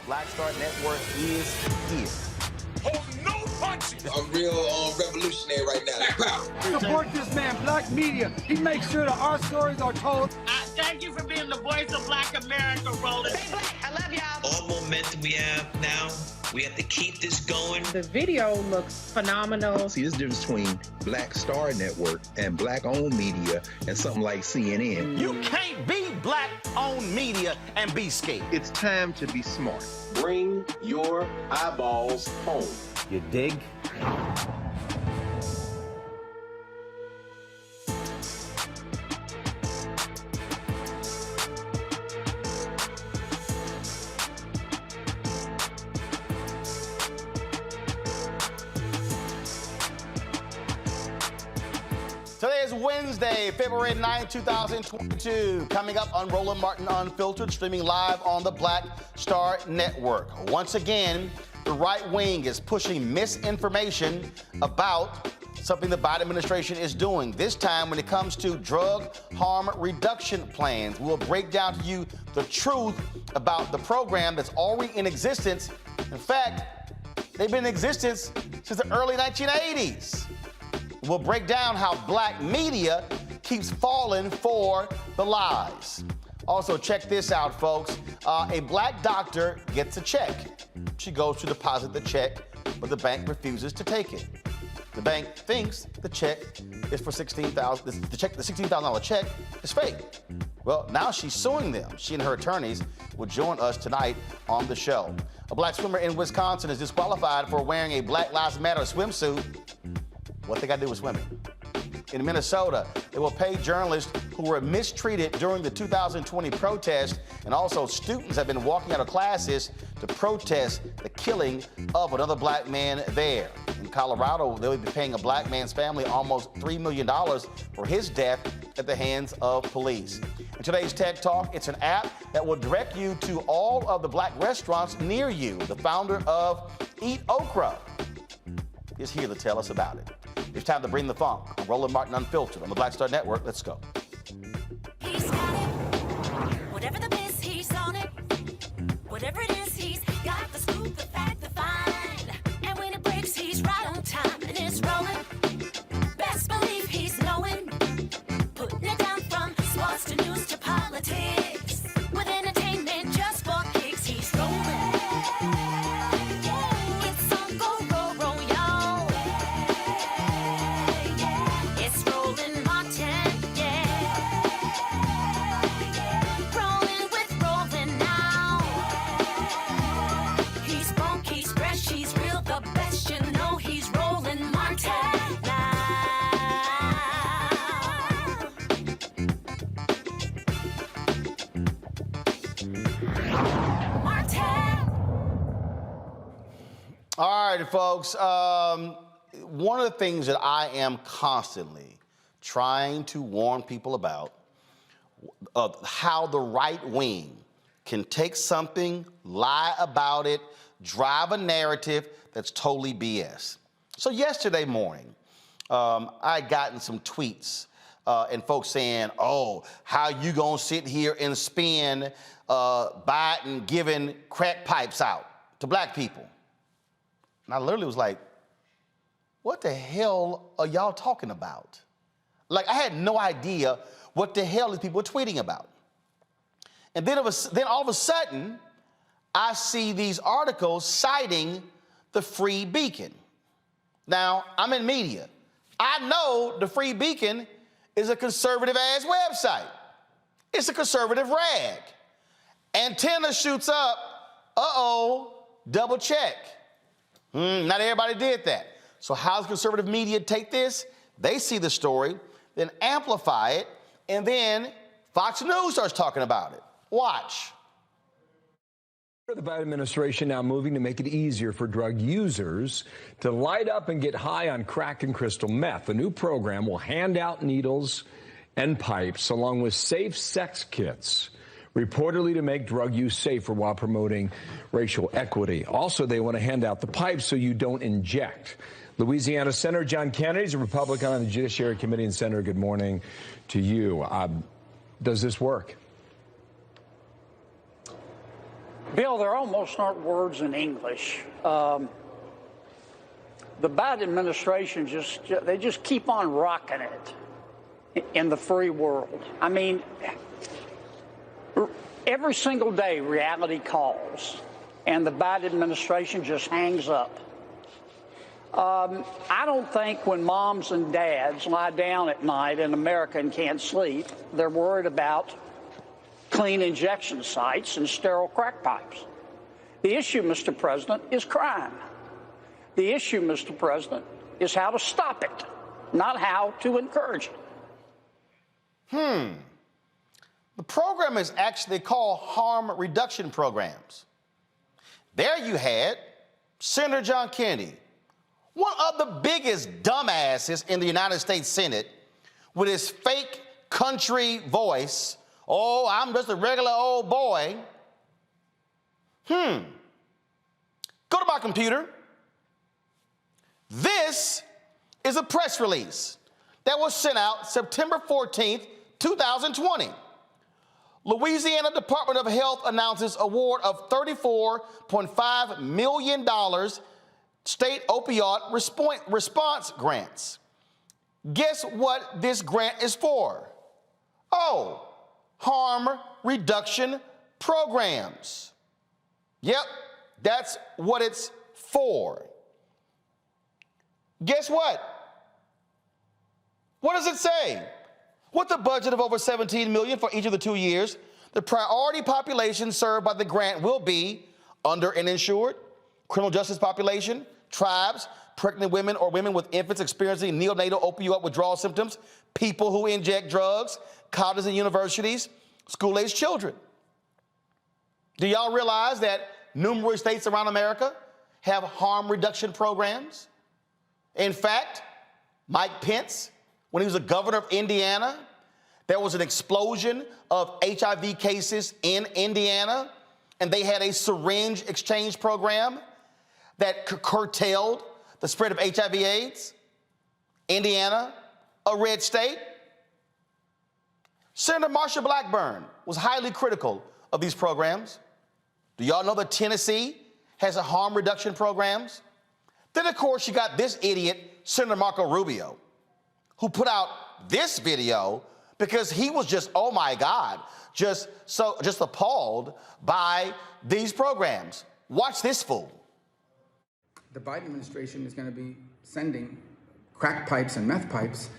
Black Star Network is here. Hold no punches! I'm real revolutionary right now. Support this man, Black Media. He makes sure that our stories are told. Thank you for being the voice of Black America, Roland. Stay black. I love y'all. All momentum we have now, we have to keep this going. The video looks phenomenal. See, there's a difference between Black Star Network and Black-owned media and something like CNN. You can't be Black-owned media and be scared. It's time to be smart. Bring your eyeballs home. You dig? Today is Wednesday, February 9, 2022. Coming up on Roland Martin Unfiltered, streaming live on the Black Star Network. Once again, the right wing is pushing misinformation about something the Biden administration is doing. This time when it comes to drug harm reduction plans. We'll break down to you the truth about the program that's already in existence. In fact, they've been in existence since the early 1980s. We'll break down how Black media keeps falling for the lies. Also, check this out, folks. A Black doctor gets a check. She goes to deposit the check, but the bank refuses to take it. The bank thinks the check is for $16,000. The $16,000 check is fake. Well, now she's suing them. She and her attorneys will join us tonight on the show. A Black swimmer in Wisconsin is disqualified for wearing a Black Lives Matter swimsuit. What they got to do with swimming? In Minnesota, they will pay journalists who were mistreated during the 2020 protest, and also students have been walking out of classes to protest the killing of another Black man there. In Colorado, they will be paying a Black man's family almost $3 million for his death at the hands of police. In today's Tech Talk, it's an app that will direct you to all of the Black restaurants near you. The founder of EatOkra is here to tell us about it. It's time to bring the funk on Roland Martin Unfiltered on the Black Star Network. Let's go. He's got it. Whatever the miss, he's on it. Whatever it is, he's got the scoop, the fact, the find. And when it breaks, he's right on time and it's rolling. Best believe he's knowing. Putting it down from sports to news to politics. With entertainment just for kicks, he's rolling. All right, folks. One of the things that I am constantly trying to warn people about how the right wing can take something, lie about it, drive a narrative that's totally BS. So yesterday morning, I had gotten some tweets and folks saying, oh, how you gonna sit here and spin Biden giving crack pipes out to Black people? And I literally was like, what the hell are y'all talking about? Like, I had no idea what the hell these people were tweeting about. And then all of a sudden, I see these articles citing the Free Beacon. Now, I'm in media. I know the Free Beacon is a conservative-ass website. It's a conservative rag. Antenna shoots up, uh-oh, double check. Not everybody did that. So how does conservative media take this? They see the story, then amplify it, and then Fox News starts talking about it. Watch. The Biden administration now moving to make it easier for drug users to light up and get high on crack and crystal meth. The new program will hand out needles and pipes along with safe sex kits, reportedly to make drug use safer while promoting racial equity. Also, they want to hand out the pipes so you don't inject. Louisiana Senator John Kennedy is a Republican on the Judiciary Committee. And Senator, good morning to you. Does this work? Bill, there almost aren't words in English. The Biden administration just keep on rocking it in the free world. I mean, every single day reality calls, and the Biden administration just hangs up. I don't think when moms and dads lie down at night in America and can't sleep, they're worried about clean injection sites and sterile crack pipes. The issue, Mr. President, is crime. The issue, Mr. President, is how to stop it, not how to encourage it. The program is actually called harm reduction programs. There you had Senator John Kennedy, one of the biggest dumbasses in the United States Senate, with his fake country voice. Oh, I'm just a regular old boy. Go to my computer. This is a press release that was sent out September 14th, 2020. Louisiana Department of Health announces award of $34.5 million state opioid response grants. Guess what this grant is for? Oh, harm reduction programs. Yep, that's what it's for. Guess what? What does it say? With a budget of over $17 million for each of the 2 years, the priority population served by the grant will be under and insured, criminal justice population, tribes, pregnant women or women with infants experiencing neonatal opioid withdrawal symptoms, people who inject drugs, colleges and universities, school-aged children. Do y'all realize that numerous states around America have harm reduction programs? In fact, Mike Pence, when he was the governor of Indiana, there was an explosion of HIV cases in Indiana, and they had a syringe exchange program that curtailed the spread of HIV/AIDS. Indiana, a red state. Senator Marsha Blackburn was highly critical of these programs. Do y'all know that Tennessee has a harm reduction programs? Then, of course, you got this idiot, Senator Marco Rubio, who put out this video because he was just, oh my God, just appalled by these programs. Watch this fool. The Biden administration is going to be sending crack pipes and meth pipes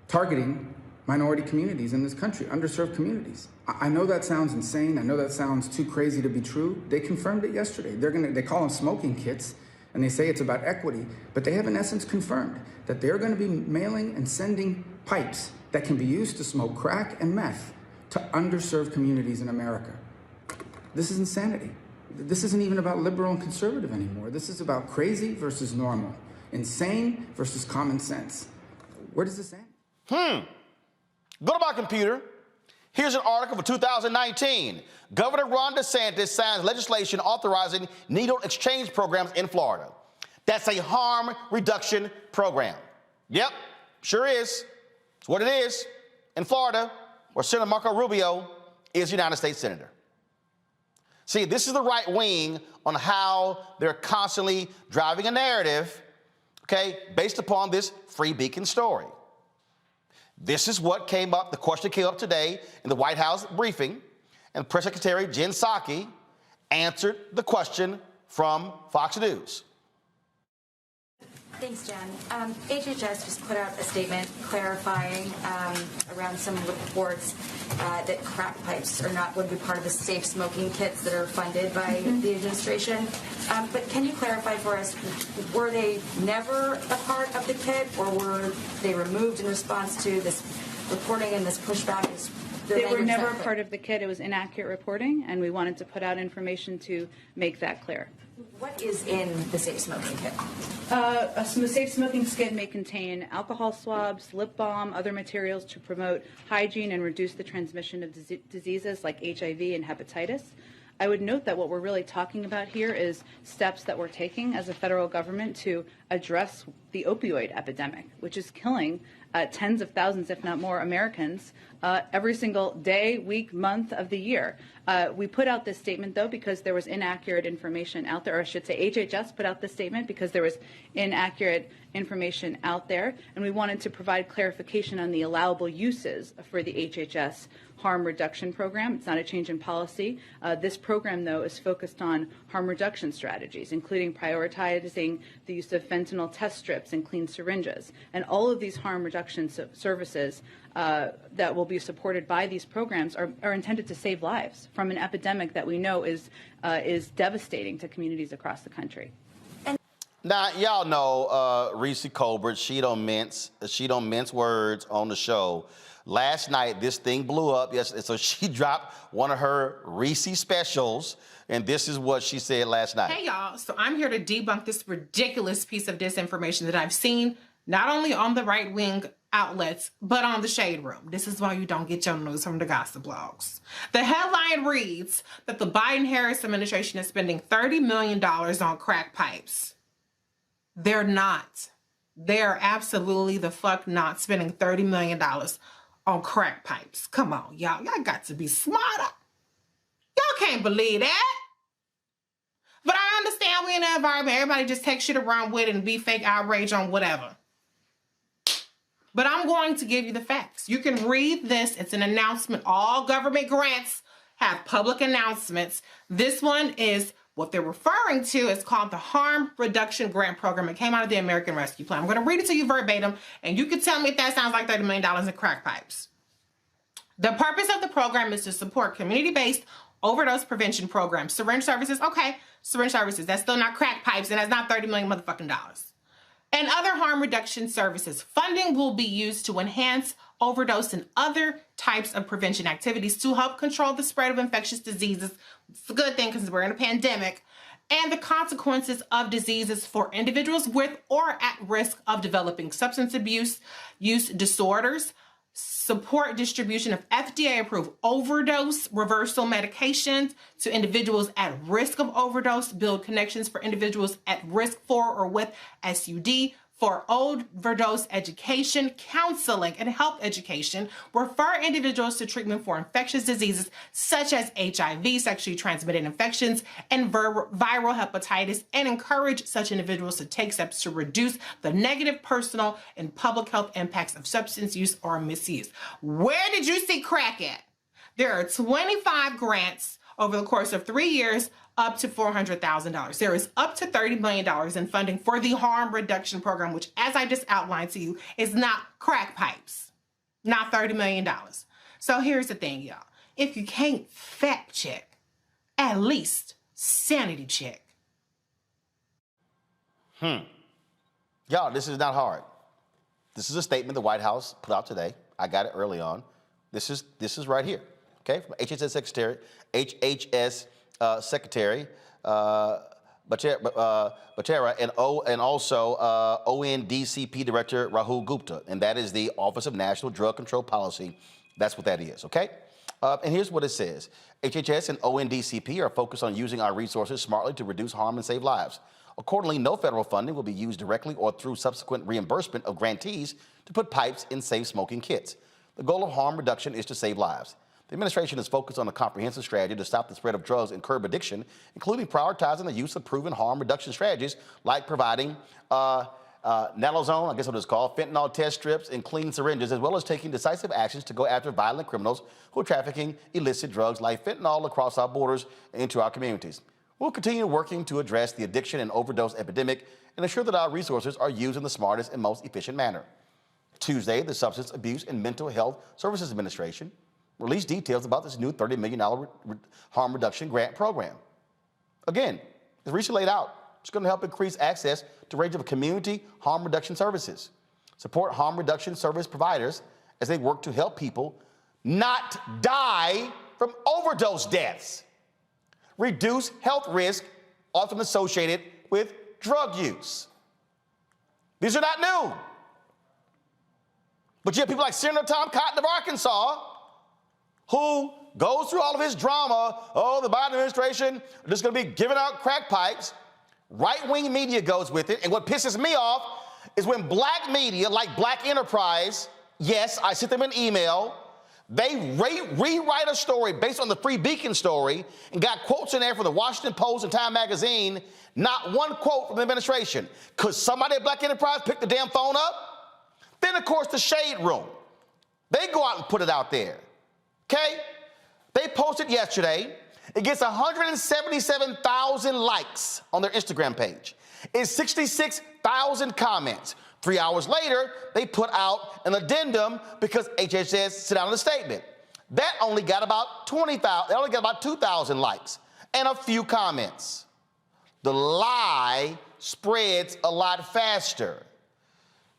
targeting minority communities in this country, underserved communities. I know that sounds insane. I know that sounds too crazy to be true. They confirmed it yesterday. They call them smoking kits, and they say it's about equity, but they have in essence confirmed that they're going to be mailing and sending pipes that can be used to smoke crack and meth to underserved communities in America. This is insanity. This isn't even about liberal and conservative anymore. This is about crazy versus normal, insane versus common sense. Where does this end? Go to my computer. Here's an article for 2019. Governor Ron DeSantis signs legislation authorizing needle exchange programs in Florida. That's a harm reduction program. Yep, sure is. It's what it is in Florida, where Senator Marco Rubio is United States Senator. See, this is the right wing on how they're constantly driving a narrative, okay, based upon this Free Beacon story. This is what came up, the question came up today in the White House briefing, and Press Secretary Jen Psaki answered the question from Fox News. Thanks, Jen. HHS just put out a statement clarifying around some reports that crack pipes are not going to be part of the safe smoking kits that are funded by the administration. But can you clarify for us, were they never a part of the kit, or were they removed in response to this reporting and this pushback? They were never a part of the kit. It was inaccurate reporting, and we wanted to put out information to make that clear. What is in the safe smoking kit? A safe smoking kit may contain alcohol swabs, lip balm, other materials to promote hygiene and reduce the transmission of diseases like HIV and hepatitis. I would note that what we're really talking about here is steps that we're taking as a federal government to address the opioid epidemic, which is killing tens of thousands, if not more, Americans every single day, week, month of the year. We put out this statement, though, because there was inaccurate information out there, or I should say HHS put out this statement because there was inaccurate information out there, and we wanted to provide clarification on the allowable uses for the HHS harm reduction program. It's not a change in policy. This program, though, is focused on harm reduction strategies, including prioritizing the use of fentanyl test strips and clean syringes. And all of these harm reduction services that will be supported by these programs are intended to save lives from an epidemic that we know is devastating to communities across the country. Now, y'all know Reese Colbert, she don't mince words on the show. Last night, this thing blew up. Yes, so she dropped one of her Reese specials, and this is what she said last night. Hey, y'all. So I'm here to debunk this ridiculous piece of disinformation that I've seen not only on the right-wing outlets, but on the Shade Room. This is why you don't get your news from the gossip blogs. The headline reads that the Biden-Harris administration is spending $30 million on crack pipes. They're not. They're absolutely the fuck not spending $30 million on crack pipes. Come on, y'all. Y'all got to be smarter. Y'all can't believe that. But I understand we in an environment, everybody just take shit around with and be fake outrage on whatever. But I'm going to give you the facts. You can read this. It's an announcement. All government grants have public announcements. This one is what they're referring to. Is called the Harm Reduction Grant Program. It came out of the American Rescue Plan. I'm going to read it to you verbatim, and you can tell me if that sounds like $30 million in crack pipes. The purpose of the program is to support community-based overdose prevention programs. Syringe services, okay, syringe services. That's still not crack pipes, and that's not $30 million motherfucking dollars. And other harm reduction services. Funding will be used to enhance overdose and other types of prevention activities to help control the spread of infectious diseases. It's a good thing because we're in a pandemic. And the consequences of diseases for individuals with or at risk of developing substance abuse use disorders. Support distribution of FDA-approved overdose reversal medications to individuals at risk of overdose, build connections for individuals at risk for or with SUD, for overdose education, counseling, and health education, refer individuals to treatment for infectious diseases such as HIV, sexually transmitted infections, and viral hepatitis, and encourage such individuals to take steps to reduce the negative personal and public health impacts of substance use or misuse. Where did you see crack at? There are 25 grants over the course of 3 years, up to $400,000. There is up to $30 million in funding for the harm reduction program, which, as I just outlined to you, is not crack pipes, not $30 million. So here's the thing, y'all. If you can't fact check, at least sanity check. Y'all, this is not hard. This is a statement the White House put out today. I got it early on. This is right here, okay? From HHS Secretary Batera and also ONDCP Director Rahul Gupta, and that is the Office of National Drug Control Policy. That's what that is, okay? And here's what it says. HHS and ONDCP are focused on using our resources smartly to reduce harm and save lives. Accordingly, no federal funding will be used directly or through subsequent reimbursement of grantees to put pipes in safe smoking kits. The goal of harm reduction is to save lives. The administration is focused on a comprehensive strategy to stop the spread of drugs and curb addiction, including prioritizing the use of proven harm reduction strategies like providing naloxone, I guess what it's called, fentanyl test strips, and clean syringes, as well as taking decisive actions to go after violent criminals who are trafficking illicit drugs like fentanyl across our borders and into our communities. We'll continue working to address the addiction and overdose epidemic and ensure that our resources are used in the smartest and most efficient manner. Tuesday, the Substance Abuse and Mental Health Services Administration released details about this new $30 million harm reduction grant program. Again, it's recently laid out. It's going to help increase access to a range of community harm reduction services, support harm reduction service providers as they work to help people not die from overdose deaths, reduce health risk often associated with drug use. These are not new. But you have people like Senator Tom Cotton of Arkansas, who goes through all of his drama. Oh, the Biden administration are just going to be giving out crack pipes. Right-wing media goes with it. And what pisses me off is when black media, like Black Enterprise, yes, I sent them an email, they rewrite a story based on the Free Beacon story and got quotes in there from the Washington Post and Time Magazine, not one quote from the administration. Could somebody at Black Enterprise pick the damn phone up? Then, of course, the Shade Room. They go out and put it out there, okay? They posted yesterday. It gets 177,000 likes on their Instagram page. It's 66,000 comments. 3 hours later, they put out an addendum because HHS sent out a statement. That only got about 20,000, they only got about 2,000 likes and a few comments. The lie spreads a lot faster.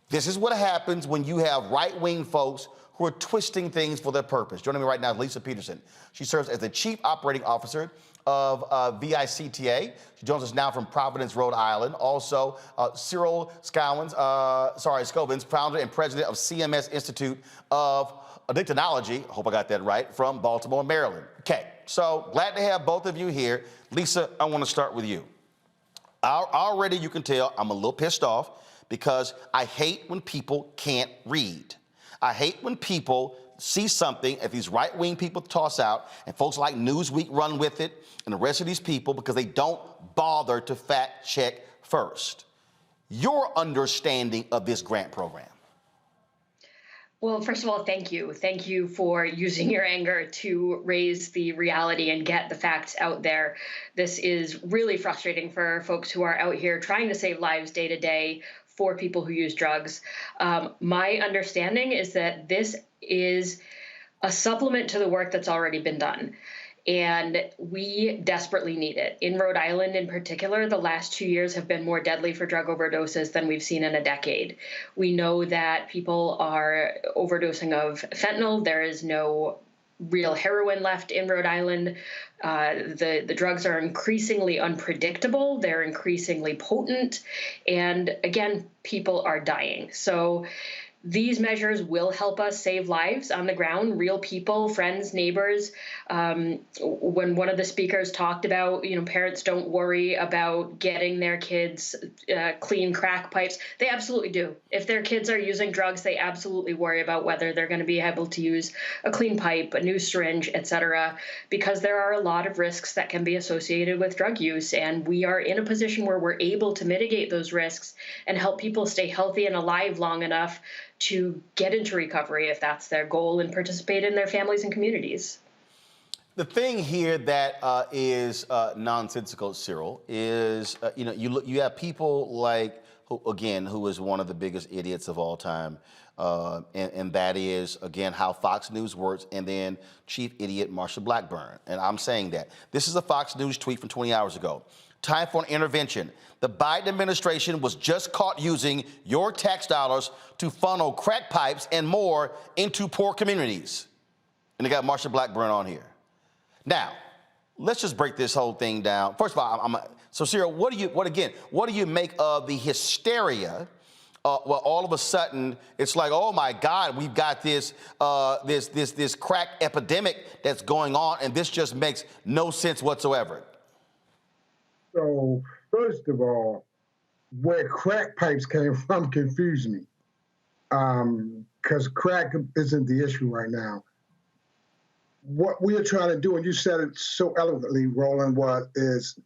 This is what happens when you have right-wing folks who are twisting things for their purpose. Joining me right now is Lisa Peterson. She serves as the Chief Operating Officer of VICTA. She joins us now from Providence, Rhode Island. Also, Cyril Scovins, founder and president of CMS Institute of Addictonology, I hope I got that right, from Baltimore, Maryland. Okay, so glad to have both of you here. Lisa, I want to start with you. Already you can tell I'm a little pissed off because I hate when people can't read. I hate when people see something that these right-wing people toss out and folks like Newsweek run with it and the rest of these people because they don't bother to fact check first. Your understanding of this grant program. Well, first of all, thank you. Thank you for using your anger to raise the reality and get the facts out there. This is really frustrating for folks who are out here trying to save lives day to day for people who use drugs. My understanding is that this is a supplement to the work that's already been done. And we desperately need it. In Rhode Island in particular, the last 2 years have been more deadly for drug overdoses than we've seen in a decade. We know that people are overdosing of fentanyl. There is no real heroin left in Rhode Island. The drugs are increasingly unpredictable. They're increasingly potent. And again, people are dying. So these measures will help us save lives on the ground, real people, friends, neighbors. When one of the speakers talked about, parents don't worry about getting their kids clean crack pipes, they absolutely do. If their kids are using drugs, they absolutely worry about whether they're going to be able to use a clean pipe, a new syringe, et cetera, because there are a lot of risks that can be associated with drug use. And we are in a position where we're able to mitigate those risks and help people stay healthy and alive long enough to get into recovery if that's their goal and participate in their families and communities. The thing here that is nonsensical, Cyril, is you have people like who is one of the biggest idiots of all time, and that is again how Fox News works, and then chief idiot Marsha Blackburn. And I'm saying that this is a Fox News tweet from 20 hours ago. Time for an intervention. The Biden administration was just caught using your tax dollars to funnel crack pipes and more into poor communities. And they got Marsha Blackburn on here. Now, let's just break this whole thing down. First of all, so Cyril, what do you make of the hysteria? Well, all of a sudden, it's like, oh my God, we've got this crack epidemic that's going on, and this just makes no sense whatsoever. So, first of all, where crack pipes came from confused me, because crack isn't the issue right now. What we are trying to do, and you said it so eloquently, Roland, is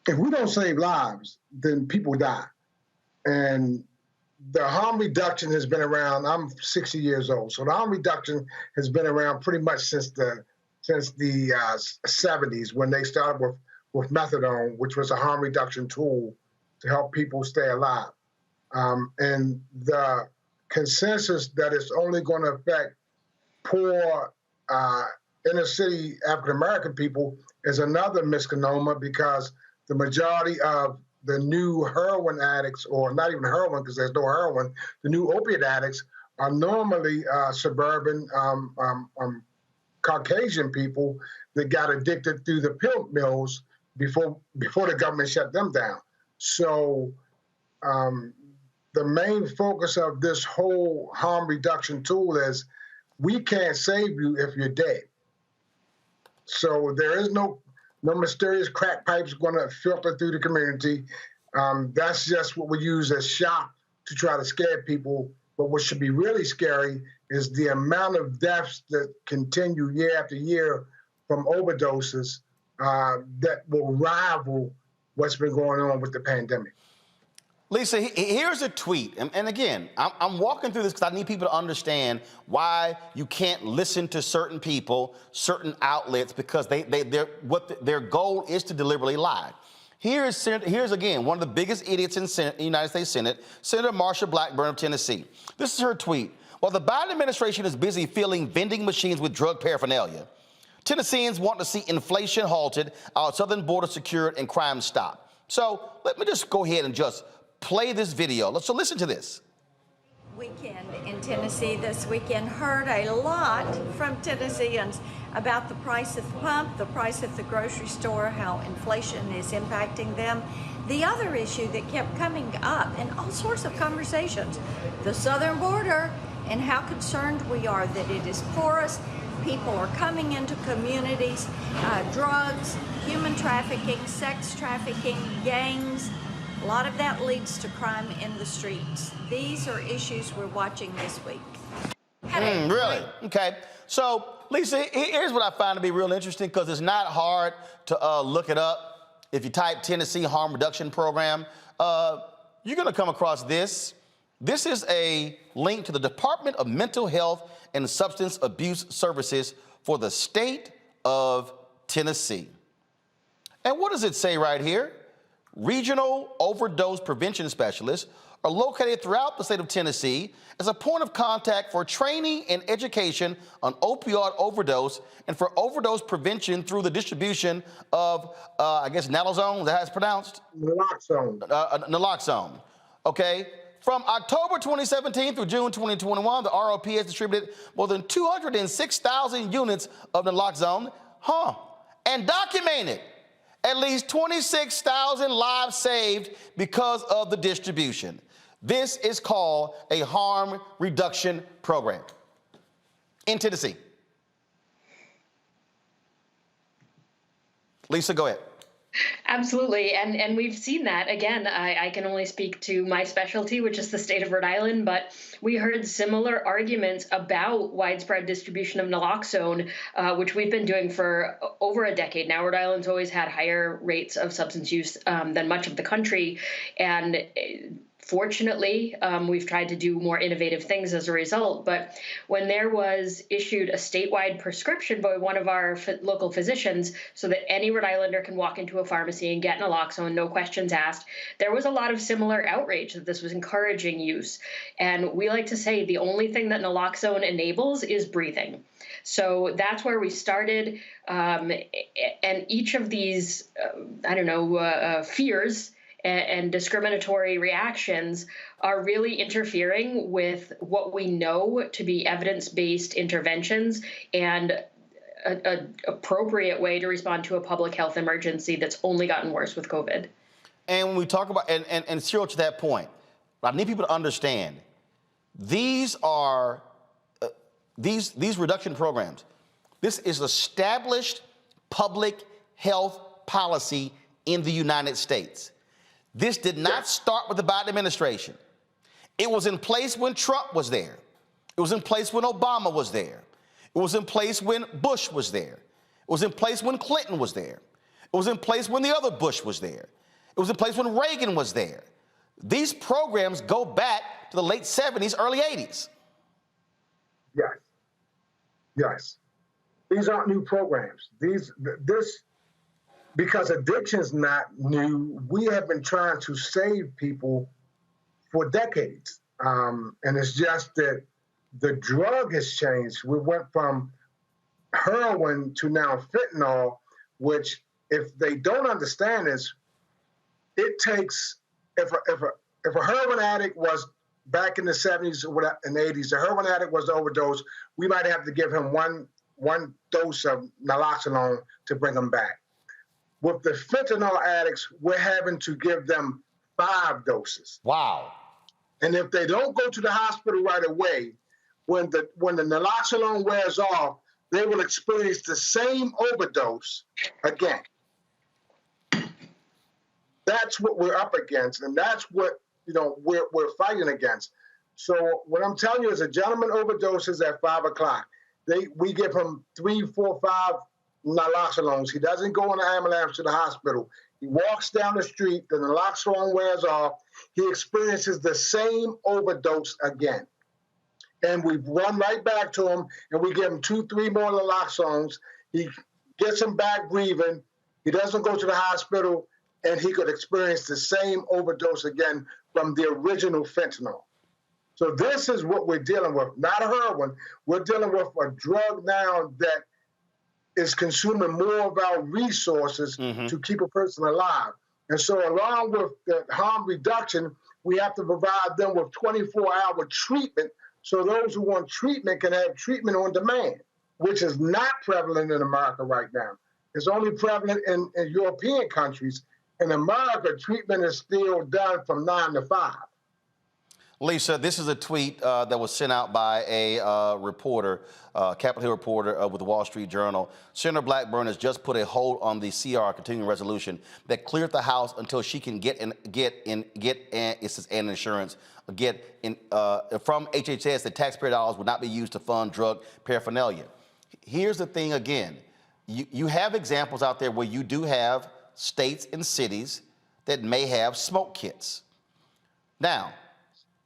if we don't save lives, then people die. And the harm reduction has been around. I'm 60 years old, so the harm reduction has been around pretty much since the 70s when they started with methadone, which was a harm reduction tool to help people stay alive. And the consensus that it's only going to affect poor inner city African American people is another misnomer, because the majority of the new heroin addicts, or not even heroin because there's no heroin, the new opiate addicts are normally suburban Caucasian people that got addicted through the pill mills before the government shut them down. So the main focus of this whole harm reduction tool is we can't save you if you're dead. So there is no mysterious crack pipes going to filter through the community. That's just what we use as shock to try to scare people. But what should be really scary is the amount of deaths that continue year after year from overdoses that will rival what's been going on with the pandemic. Lisa, here's a tweet. And again, I'm walking through this because I need people to understand why you can't listen to certain people, certain outlets, because their goal is to deliberately lie. Here's again, one of the biggest idiots in the United States Senate, Senator Marsha Blackburn of Tennessee. This is her tweet. While the Biden administration is busy filling vending machines with drug paraphernalia, Tennesseans want to see inflation halted, our southern border secured, and crime stopped. So let me just go ahead and just play this video. So listen to this. Weekend in Tennessee this weekend, heard a lot from Tennesseans about the price at the pump, the price at the grocery store, how inflation is impacting them. The other issue that kept coming up in all sorts of conversations, the southern border, and how concerned we are that it is porous. People are coming into communities, drugs, human trafficking, sex trafficking, gangs. A lot of that leads to crime in the streets. These are issues we're watching this week. Really? Okay. So, Lisa, here's what I find to be real interesting, because it's not hard to look it up. If you type Tennessee Harm Reduction Program, you're going to come across this. This is a link to the Department of Mental Health and Substance Abuse Services for the state of Tennessee. And what does it say right here? Regional overdose prevention specialists are located throughout the state of Tennessee as a point of contact for training and education on opioid overdose and for overdose prevention through the distribution of, I guess, naloxone, is that how it's pronounced? Naloxone. Naloxone, okay? From October 2017 through June 2021, the ROP has distributed more than 206,000 units of naloxone, and documented at least 26,000 lives saved because of the distribution. This is called a harm reduction program in Tennessee. Lisa, go ahead. Absolutely. And we've seen that. Again, I can only speak to my specialty, which is the state of Rhode Island, but we heard similar arguments about widespread distribution of naloxone, which we've been doing for over a decade now. Rhode Island's always had higher rates of substance use than much of the country. And fortunately, we've tried to do more innovative things as a result. But when there was issued a statewide prescription by one of our local physicians so that any Rhode Islander can walk into a pharmacy and get naloxone, no questions asked, there was a lot of similar outrage that this was encouraging use. And we like to say the only thing that naloxone enables is breathing. So that's where we started. And each of these, fears and discriminatory reactions are really interfering with what we know to be evidence-based interventions and an appropriate way to respond to a public health emergency that's only gotten worse with COVID. And when we talk about, and Cyril, to that point, I need people to understand, these are, these reduction programs, this is established public health policy in the United States. This did not start with the Biden administration. It was in place when Trump was there. It was in place when Obama was there. It was in place when Bush was there. It was in place when Clinton was there. It was in place when the other Bush was there. It was in place when Reagan was there. These programs go back to the late 70s, early 80s. Yes. These aren't new programs. because addiction is not new. We have been trying to save people for decades. And it's just that the drug has changed. We went from heroin to now fentanyl, which, if they don't understand this, it takes, if a heroin addict was back in the 70s and 80s, the heroin addict was to overdose, we might have to give him one dose of naloxone to bring him back. With the fentanyl addicts, we're having to give them 5 doses. Wow. And if they don't go to the hospital right away, when the naloxone wears off, they will experience the same overdose again. That's what we're up against, and that's what we're fighting against. So what I'm telling you is, a gentleman overdoses at 5 o'clock. We give him 3, 4, 5 naloxones. He doesn't go in the ambulance to the hospital. He walks down the street, the naloxone wears off, he experiences the same overdose again. And we run right back to him, and we give him 2, 3 more naloxones. He gets him back breathing. He doesn't go to the hospital, and he could experience the same overdose again from the original fentanyl. So this is what we're dealing with, not heroin. We're dealing with a drug now that is consuming more of our resources to keep a person alive. And so along with the harm reduction, we have to provide them with 24-hour treatment, so those who want treatment can have treatment on demand, which is not prevalent in America right now. It's only prevalent in European countries. In America, treatment is still done from 9 to 5. Lisa, this is a tweet that was sent out by a reporter, Capitol Hill reporter with the Wall Street Journal. Senator Blackburn has just put a hold on the CR, continuing resolution, that cleared the House until she can get insurance, from HHS that taxpayer dollars would not be used to fund drug paraphernalia. Here's the thing again. You have examples out there where you do have states and cities that may have smoke kits. Now,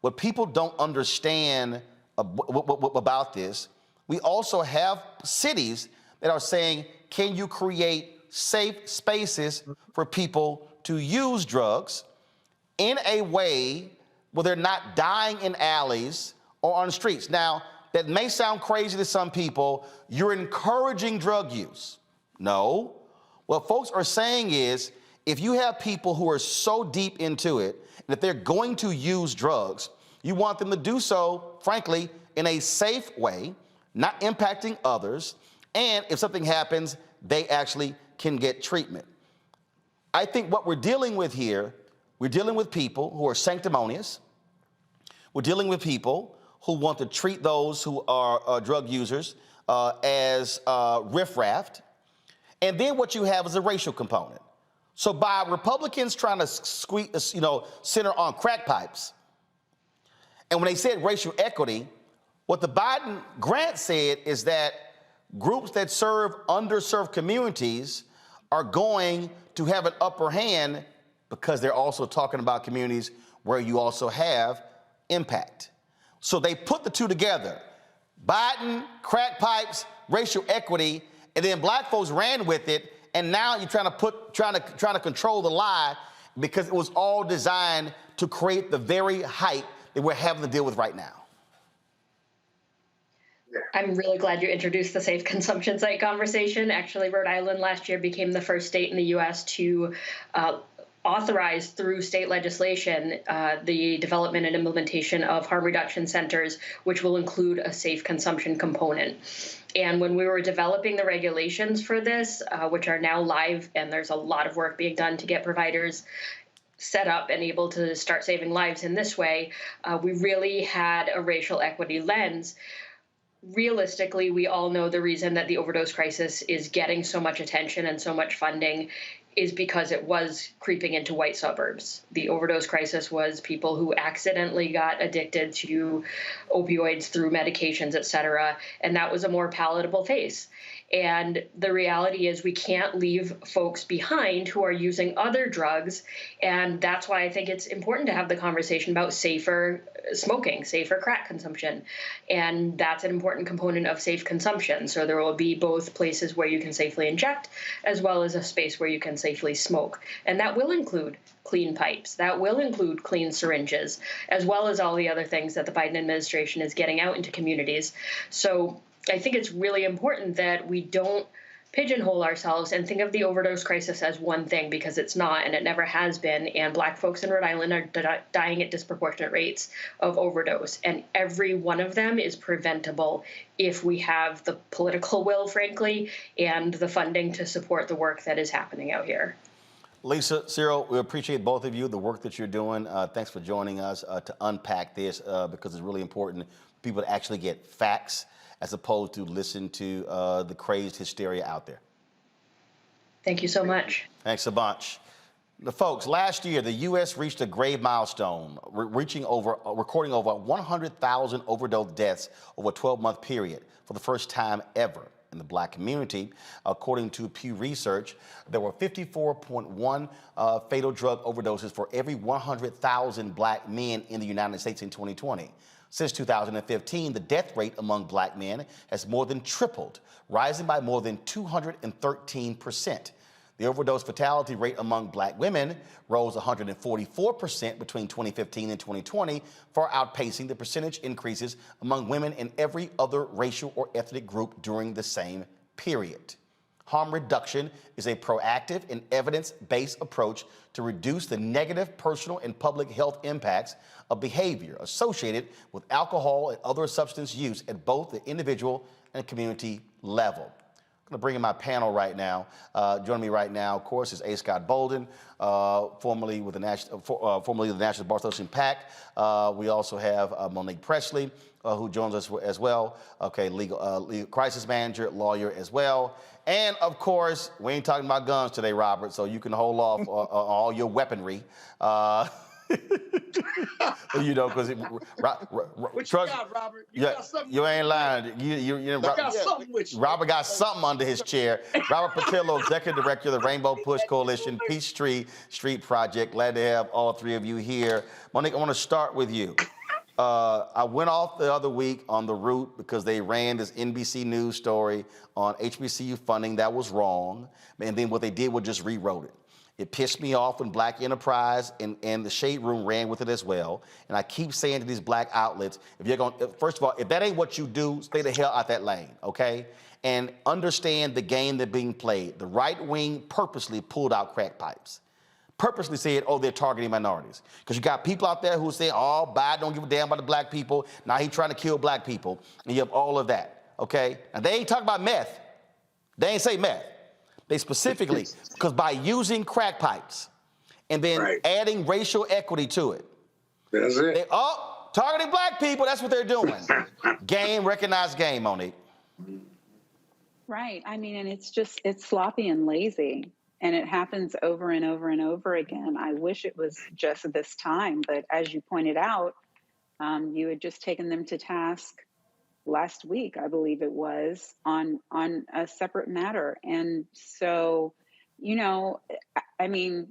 what people don't understand about this, we also have cities that are saying, can you create safe spaces for people to use drugs in a way where they're not dying in alleys or on the streets? Now, that may sound crazy to some people. You're encouraging drug use. No. What folks are saying is, if you have people who are so deep into it, and if they're going to use drugs, you want them to do so, frankly, in a safe way, not impacting others, and if something happens, they actually can get treatment. I think what we're dealing with here, we're dealing with people who are sanctimonious. We're dealing with people who want to treat those who are drug users as riffraff. And then what you have is a racial component. So by Republicans trying to center on crack pipes, and when they said racial equity, what the Biden grant said is that groups that serve underserved communities are going to have an upper hand, because they're also talking about communities where you also have impact. So they put the two together. Biden, crack pipes, racial equity, and then black folks ran with it, and now you're trying to control the lie, because it was all designed to create the very hype that we're having to deal with right now. I'm really glad you introduced the safe consumption site conversation. Actually, Rhode Island last year became the first state in the U.S. to authorize through state legislation the development and implementation of harm reduction centers, which will include a safe consumption component. And when we were developing the regulations for this, which are now live, and there's a lot of work being done to get providers set up and able to start saving lives in this way, we really had a racial equity lens. Realistically, we all know the reason that the overdose crisis is getting so much attention and so much funding is because it was creeping into white suburbs. The overdose crisis was people who accidentally got addicted to opioids through medications, et cetera, and that was a more palatable face. And the reality is we can't leave folks behind who are using other drugs, and that's why I think it's important to have the conversation about safer smoking, safer crack consumption. And that's an important component of safe consumption. So there will be both places where you can safely inject, as well as a space where you can safely smoke. And that will include clean pipes. That will include clean syringes, as well as all the other things that the Biden administration is getting out into communities. So I think it's really important that we don't pigeonhole ourselves and think of the overdose crisis as one thing, because it's not, and it never has been. And Black folks in Rhode Island are dying at disproportionate rates of overdose. And every one of them is preventable if we have the political will, frankly, and the funding to support the work that is happening out here. Lisa, Cyril, we appreciate both of you, the work that you're doing. Thanks for joining us to unpack this because it's really important for people to actually get facts as opposed to listen to the crazed hysteria out there. Thank you so much. Thanks a bunch. Folks, last year, the U.S. reached a grave milestone, recording over 100,000 overdose deaths over a 12-month period for the first time ever in the Black community. According to Pew Research, there were 54.1 fatal drug overdoses for every 100,000 Black men in the United States in 2020. Since 2015, the death rate among Black men has more than tripled, rising by more than 213%. The overdose fatality rate among Black women rose 144% between 2015 and 2020, far outpacing the percentage increases among women in every other racial or ethnic group during the same period. Harm reduction is a proactive and evidence-based approach to reduce the negative personal and public health impacts of behavior associated with alcohol and other substance use at both the individual and community level. I'm going to bring in my panel right now. Joining me right now, of course, is A. Scott Bolden, formerly the National Bar Association PAC. We also have Monique Presley, who joins us as well. Okay, legal crisis manager, lawyer as well. And of course, we ain't talking about guns today, Robert, so you can hold off on all your weaponry. You know, because what you got, Robert? You got something? You ain't lying. I got something with you. Robert got something under his chair. Robert Patillo, Executive Director of the Rainbow Push Coalition, Peachtree Street Project. Glad to have all three of you here. Monique, I want to start with you. I went off the other week on the route because they ran this NBC News story on HBCU funding that was wrong. And then what they did was just rewrote it. It pissed me off when Black Enterprise and the Shade Room ran with it as well. And I keep saying to these Black outlets, if you're going, first of all, if that ain't what you do, stay the hell out that lane, okay? And understand the game that's being played. The right wing purposely pulled out crack pipes. Purposely said, oh, they're targeting minorities. Because you got people out there who say, oh, Biden don't give a damn about the Black people. Now he's trying to kill Black people. And you have all of that, okay? And they ain't talking about meth. They ain't say meth. They specifically, because by using crack pipes and then adding racial equity to it. That's it. They, targeting Black people, that's what they're doing. Game, recognized game, Monique. Right. I mean, and it's sloppy and lazy. And it happens over and over and over again. I wish it was just this time, but as you pointed out, you had just taken them to task last week, I believe it was, on a separate matter. And so, you know, I mean,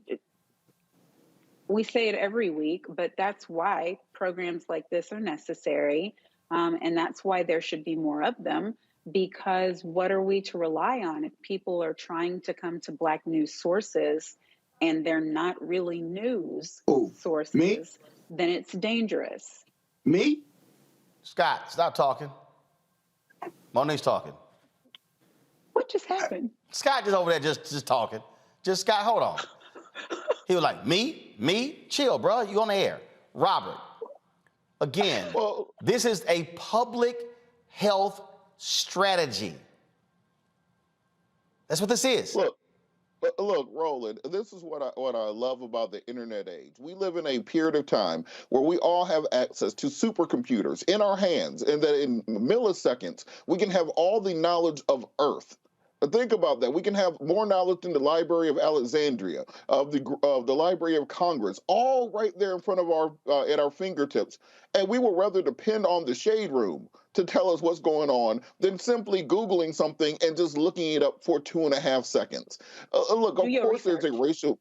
we say it every week, but that's why programs like this are necessary. And that's why there should be more of them. Because what are we to rely on if people are trying to come to Black news sources and they're not really news sources, me? Then it's dangerous. Me? Scott, stop talking. Monique's talking. What just happened? Scott just over there just talking. Just, Scott, hold on. He was like, me? Chill, bro. You on the air. Robert, again, this is a public health strategy. That's what this is. Look, Roland, this is what I love about the internet age. We live in a period of time where we all have access to supercomputers in our hands, and that in milliseconds, we can have all the knowledge of Earth. Think about that. We can have more knowledge than the Library of Alexandria, of the Library of Congress, all right there in front of at our fingertips. And we would rather depend on the Shade Room to tell us what's going on than simply Googling something and just looking it up for 2.5 seconds. Look, of course there's a racial...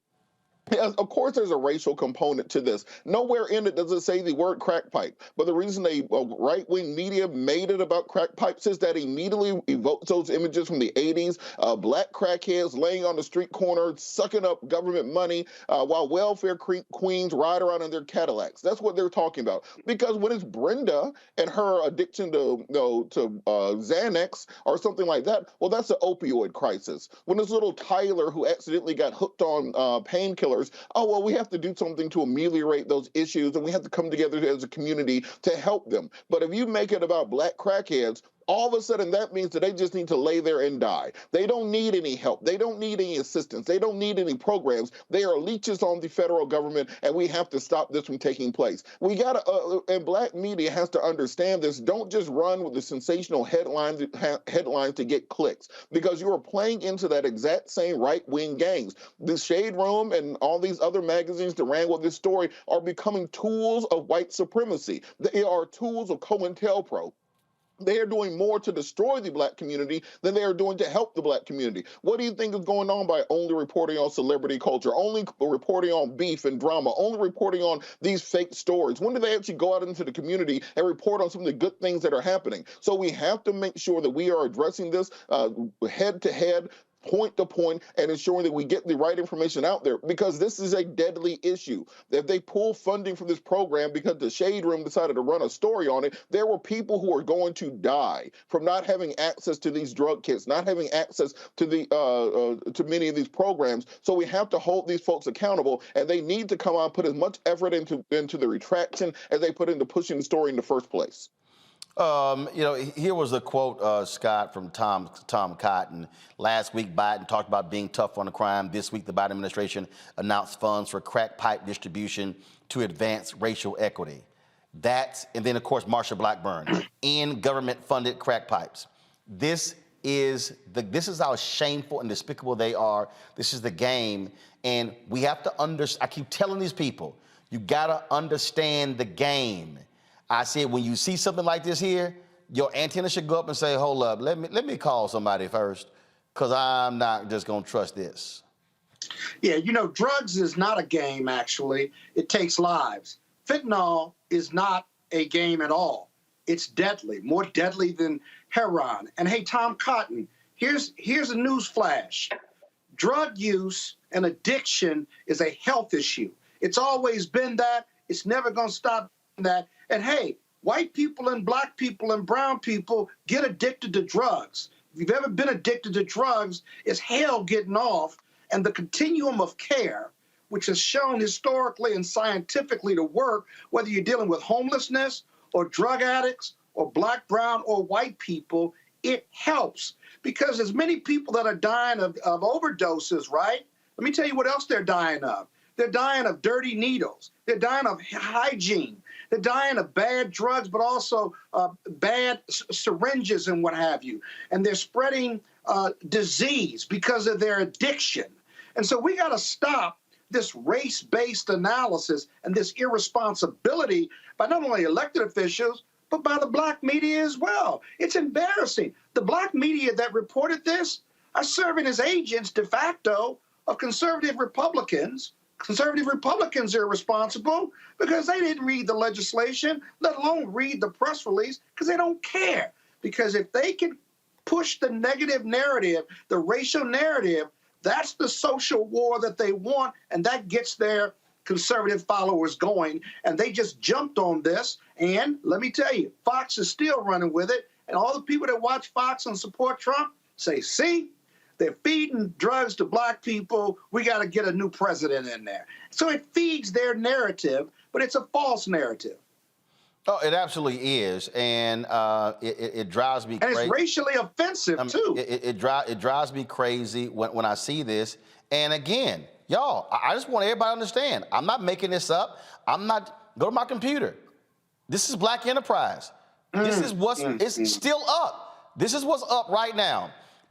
Yes, of course, there's a racial component to this. Nowhere in it does it say the word crack pipe. But the reason they right-wing media made it about crack pipes is that immediately evokes those images from the 80s, black crackheads laying on the street corner, sucking up government money while welfare queens ride around in their Cadillacs. That's what they're talking about. Because when it's Brenda and her addiction to Xanax or something like that, well, that's an opioid crisis. When it's little Tyler who accidentally got hooked on painkillers, oh, well, we have to do something to ameliorate those issues, and we have to come together as a community to help them. But if you make it about black crackheads, all of a sudden that means that they just need to lay there and die. They don't need any help. They don't need any assistance. They don't need any programs. They are leeches on the federal government, and we have to stop this from taking place. We got to, and black media has to understand this. Don't just run with the sensational headlines to get clicks, because you are playing into that exact same right-wing gangs. The Shade Room and all these other magazines that ran with this story are becoming tools of white supremacy. They are tools of COINTELPRO. They are doing more to destroy the black community than they are doing to help the black community. What do you think is going on by only reporting on celebrity culture, only reporting on beef and drama, only reporting on these fake stories? When do they actually go out into the community and report on some of the good things that are happening? So we have to make sure that we are addressing this head to head, point to point, and ensuring that we get the right information out there, because this is a deadly issue. If they pull funding from this program because the Shade Room decided to run a story on it, there were people who are going to die from not having access to these drug kits, not having access to to many of these programs. So we have to hold these folks accountable, and they need to come out and put as much effort into the retraction as they put into pushing the story in the first place. Here was the quote, Scott, from Tom Cotton. Last week, Biden talked about being tough on the crime. This week, the Biden administration announced funds for crack pipe distribution to advance racial equity. And then, of course, Marsha Blackburn, in government-funded crack pipes. This is how shameful and despicable they are. This is the game, and we have to understand. I keep telling these people, you gotta understand the game. I said, when you see something like this here, your antenna should go up and say, hold up, let me call somebody first, because I'm not just going to trust this. Yeah, drugs is not a game, actually. It takes lives. Fentanyl is not a game at all. It's deadly, more deadly than heroin. And hey, Tom Cotton, here's a news flash. Drug use and addiction is a health issue. It's always been that. It's never going to stop that. And hey, white people and black people and brown people get addicted to drugs. If you've ever been addicted to drugs, it's hell getting off. And the continuum of care, which is shown historically and scientifically to work, whether you're dealing with homelessness or drug addicts or black, brown, or white people, it helps. Because there's many people that are dying of overdoses, right? Let me tell you what else they're dying of. They're dying of dirty needles. They're dying of hygiene. They're dying of bad drugs, but also bad syringes and what have you. And they're spreading disease because of their addiction. And so we got to stop this race-based analysis and this irresponsibility by not only elected officials, but by the black media as well. It's embarrassing. The black media that reported this are serving as agents de facto of conservative Republicans. Conservative Republicans are responsible because they didn't read the legislation, let alone read the press release, because they don't care. Because if they can push the negative narrative, the racial narrative, that's the social war that they want, and that gets their conservative followers going. And they just jumped on this. And let me tell you, Fox is still running with it. And all the people that watch Fox and support Trump say, see, they're feeding drugs to black people. We got to get a new president in there. So it feeds their narrative, but it's a false narrative. Oh, it absolutely is, and it drives me crazy. And it's racially offensive, too. It drives me crazy when I see this. And again, y'all, I just want everybody to understand, I'm not making this up. Go to my computer. This is Black Enterprise. This is it's still up. This is what's up right now.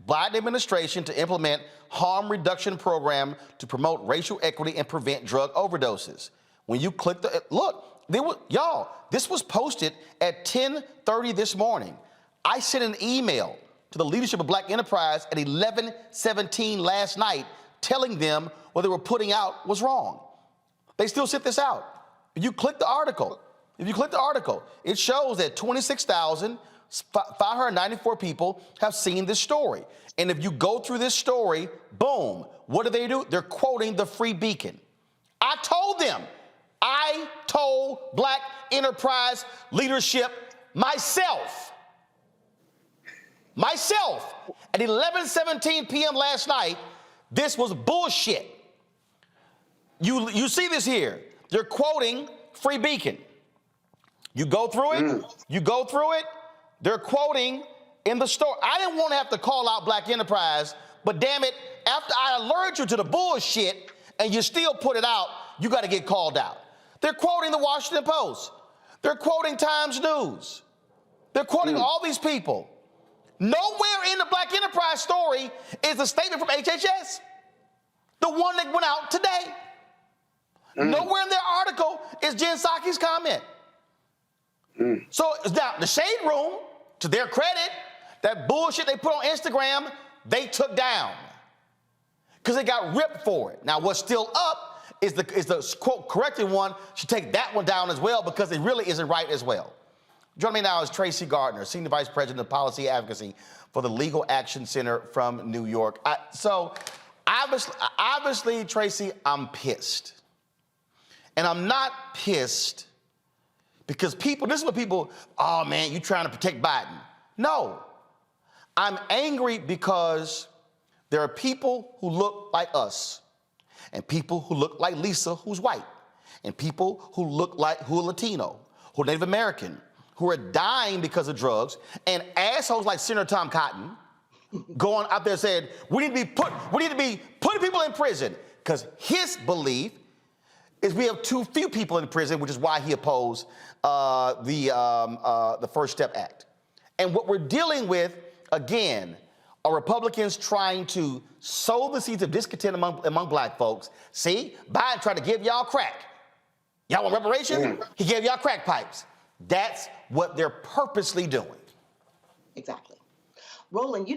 Biden administration to implement harm reduction program to promote racial equity and prevent drug overdoses. When you click this was posted at 10:30 this morning. I sent an email to the leadership of Black Enterprise at 11:17 last night telling them what they were putting out was wrong. They still sent this out. If you click the article, it shows that 26,594 people have seen this story. And if you go through this story, boom, what do? They're quoting the Free Beacon. I told Black enterprise leadership myself at 11:17 p.m. last night, this was bullshit. You see this here. They're quoting Free Beacon. You go through it, they're quoting in the story. I didn't want to have to call out Black enterprise, but damn it, after I alerted you to the bullshit and you still put it out, you got to get called out. They're quoting the Washington Post. They're quoting Times News. They're quoting all these people. Nowhere in the Black enterprise story is a statement from HHS, the one that went out today. Nowhere in their article is Jen Psaki's comment. So now the Shade Room, to their credit, that bullshit they put on Instagram, they took down because they got ripped for it. Now what's still up is the quote corrected one should take that one down as well because it really isn't right as well. Joining me now is Tracy Gardner, Senior Vice President of Policy Advocacy for the Legal Action Center from New York. So obviously, Tracy, I'm pissed. And I'm not pissed because this is what people, oh man, you trying to protect Biden. No, I'm angry because there are people who look like us and people who look like Lisa, who's white, and people who who are Latino, who are Native American, who are dying because of drugs, and assholes like Senator Tom Cotton going out there saying, we need to be putting people in prison because his belief is we have too few people in prison, which is why he opposed the First Step Act. And what we're dealing with, again, are Republicans trying to sow the seeds of discontent among Black folks. See, Biden tried to give y'all crack. Y'all want reparations? He gave y'all crack pipes. That's what they're purposely doing. Exactly. Roland,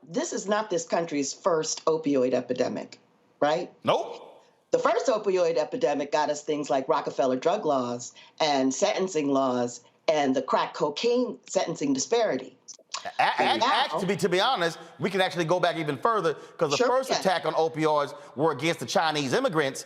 this is not this country's first opioid epidemic, right? Nope. The first opioid epidemic got us things like Rockefeller drug laws and sentencing laws and the crack cocaine sentencing disparity. To be honest, we can actually go back even further because the first attack on opioids were against the Chinese immigrants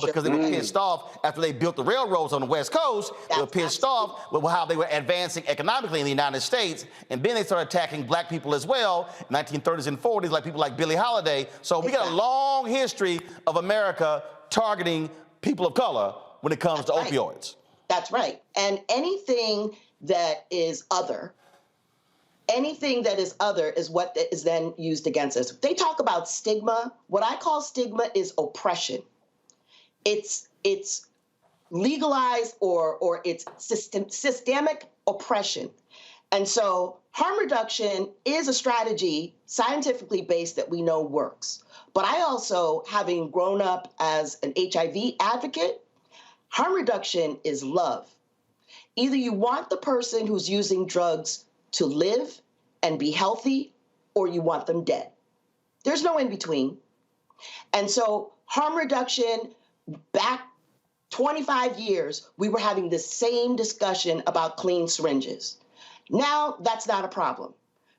because they were pissed off after they built the railroads on the West Coast. They were pissed off with how they were advancing economically in the United States. And then they started attacking Black people as well in 1930s and 40s, like people like Billie Holiday. So we got a long history of America targeting people of color when it comes to opioids. That's right. And anything that is other is what is then used against us. They talk about stigma. What I call stigma is oppression. It's legalized or it's systemic oppression. And so harm reduction is a strategy scientifically based that we know works. But I also, having grown up as an HIV advocate, harm reduction is love. Either you want the person who's using drugs to live and be healthy, or you want them dead. There's no in between. And so harm reduction, back 25 years, we were having the same discussion about clean syringes. Now that's not a problem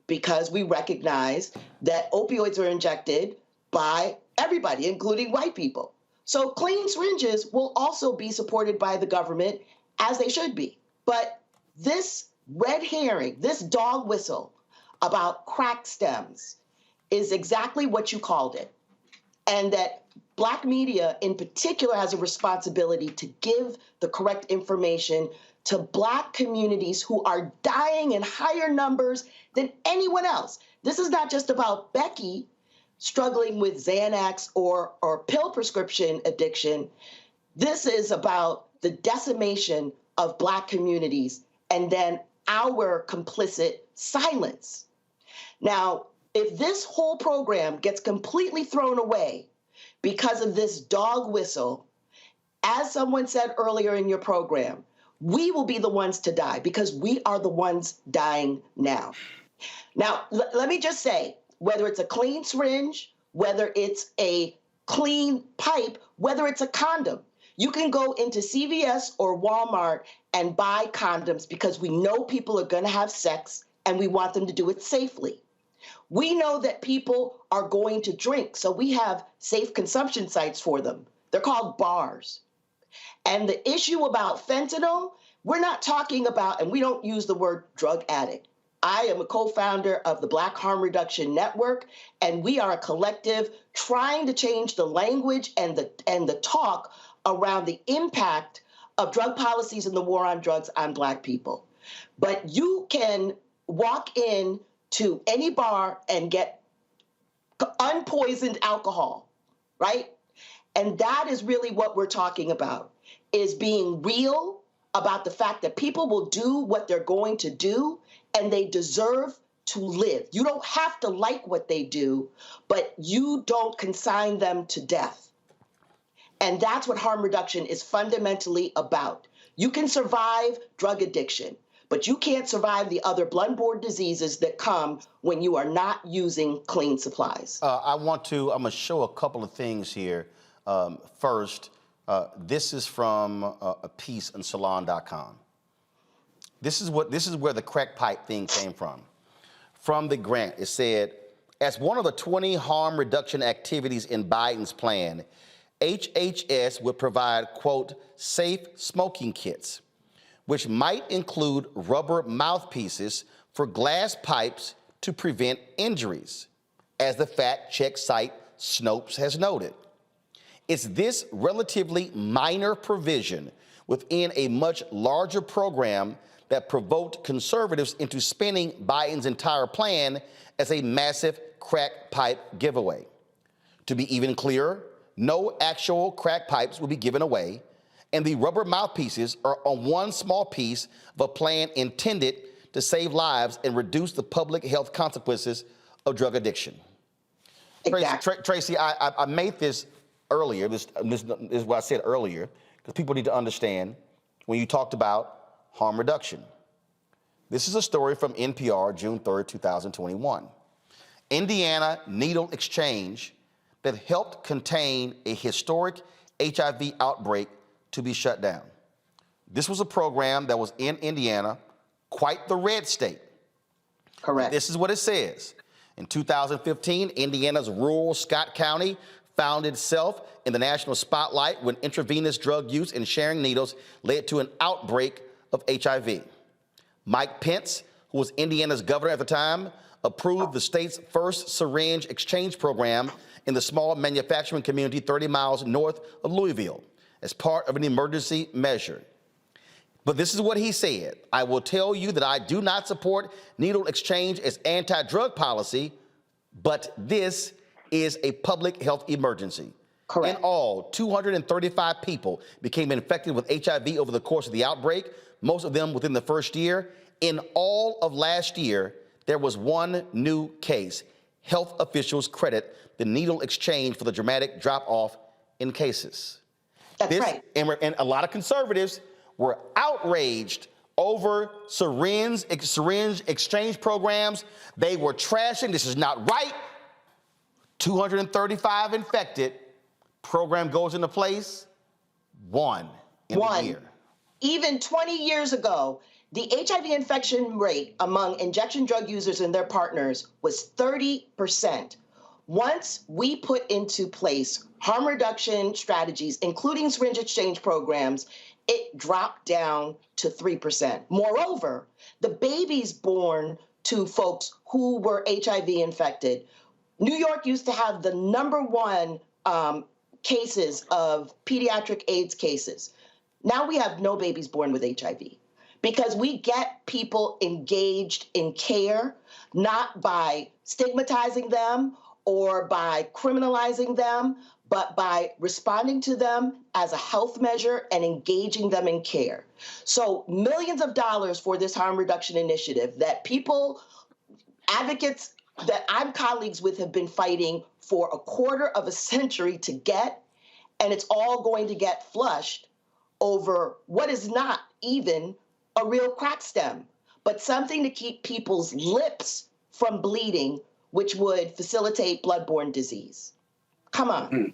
because we recognize that opioids are injected by everybody, including white people. So clean syringes will also be supported by the government as they should be. But this red herring, this dog whistle about crack stems is exactly what you called it. And that Black media in particular has a responsibility to give the correct information to Black communities who are dying in higher numbers than anyone else. This is not just about Becky struggling with Xanax or pill prescription addiction. This is about the decimation of Black communities and then our complicit silence. Now, if this whole program gets completely thrown away because of this dog whistle, as someone said earlier in your program, we will be the ones to die because we are the ones dying now. Now, let me just say, whether it's a clean syringe, whether it's a clean pipe, whether it's a condom. You can go into CVS or Walmart and buy condoms because we know people are going to have sex and we want them to do it safely. We know that people are going to drink, so we have safe consumption sites for them. They're called bars. And the issue about fentanyl, we're not talking about, and we don't use the word drug addict. I am a co-founder of the Black Harm Reduction Network, and we are a collective trying to change the language and the talk around the impact of drug policies and the war on drugs on Black people. But you can walk in to any bar and get unpoisoned alcohol, right? And that is really what we're talking about, is being real about the fact that people will do what they're going to do and they deserve to live. You don't have to like what they do, but you don't consign them to death. And that's what harm reduction is fundamentally about. You can survive drug addiction, but you can't survive the other blood-borne diseases that come when you are not using clean supplies. I'm going to show a couple of things here. First, this is from a piece on salon.com. This is where the crack pipe thing came from. From the grant, it said, as one of the 20 harm reduction activities in Biden's plan, HHS would provide, quote, safe smoking kits, which might include rubber mouthpieces for glass pipes to prevent injuries, as the fact-check site Snopes has noted. It's this relatively minor provision within a much larger program that provoked conservatives into spinning Biden's entire plan as a massive crack pipe giveaway. To be even clearer, no actual crack pipes will be given away, and the rubber mouthpieces are on one small piece of a plan intended to save lives and reduce the public health consequences of drug addiction. Exactly. Tracy, I made this earlier. This is what I said earlier, because people need to understand when you talked about harm reduction. This is a story from NPR, June 3rd, 2021. Indiana Needle Exchange that helped contain a historic HIV outbreak to be shut down. This was a program that was in Indiana, quite the red state. Correct. This is what it says. In 2015, Indiana's rural Scott County found itself in the national spotlight when intravenous drug use and sharing needles led to an outbreak of HIV. Mike Pence, who was Indiana's governor at the time, approved the state's first syringe exchange program in the small manufacturing community 30 miles north of Louisville as part of an emergency measure. But this is what he said. I will tell you that I do not support needle exchange as anti-drug policy, but this is a public health emergency. Correct. In all, 235 people became infected with HIV over the course of the outbreak, most of them within the first year. In all of last year, there was one new case. Health officials credit the needle exchange for the dramatic drop-off in cases. That's right. And a lot of conservatives were outraged over syringe exchange programs. They were trashing. This is not right. 235 infected. Program goes into place. One in a year. Even 20 years ago, the HIV infection rate among injection drug users and their partners was 30%. Once we put into place harm reduction strategies, including syringe exchange programs, it dropped down to 3%. Moreover, the babies born to folks who were HIV infected, New York used to have the #1 cases of pediatric AIDS cases. Now we have no babies born with HIV because we get people engaged in care, not by stigmatizing them or by criminalizing them, but by responding to them as a health measure and engaging them in care. So millions of dollars for this harm reduction initiative that people, advocates that I'm colleagues with have been fighting for a quarter of a century to get, and it's all going to get flushed over what is not even a real crack stem, but something to keep people's lips from bleeding, which would facilitate bloodborne disease. Come on.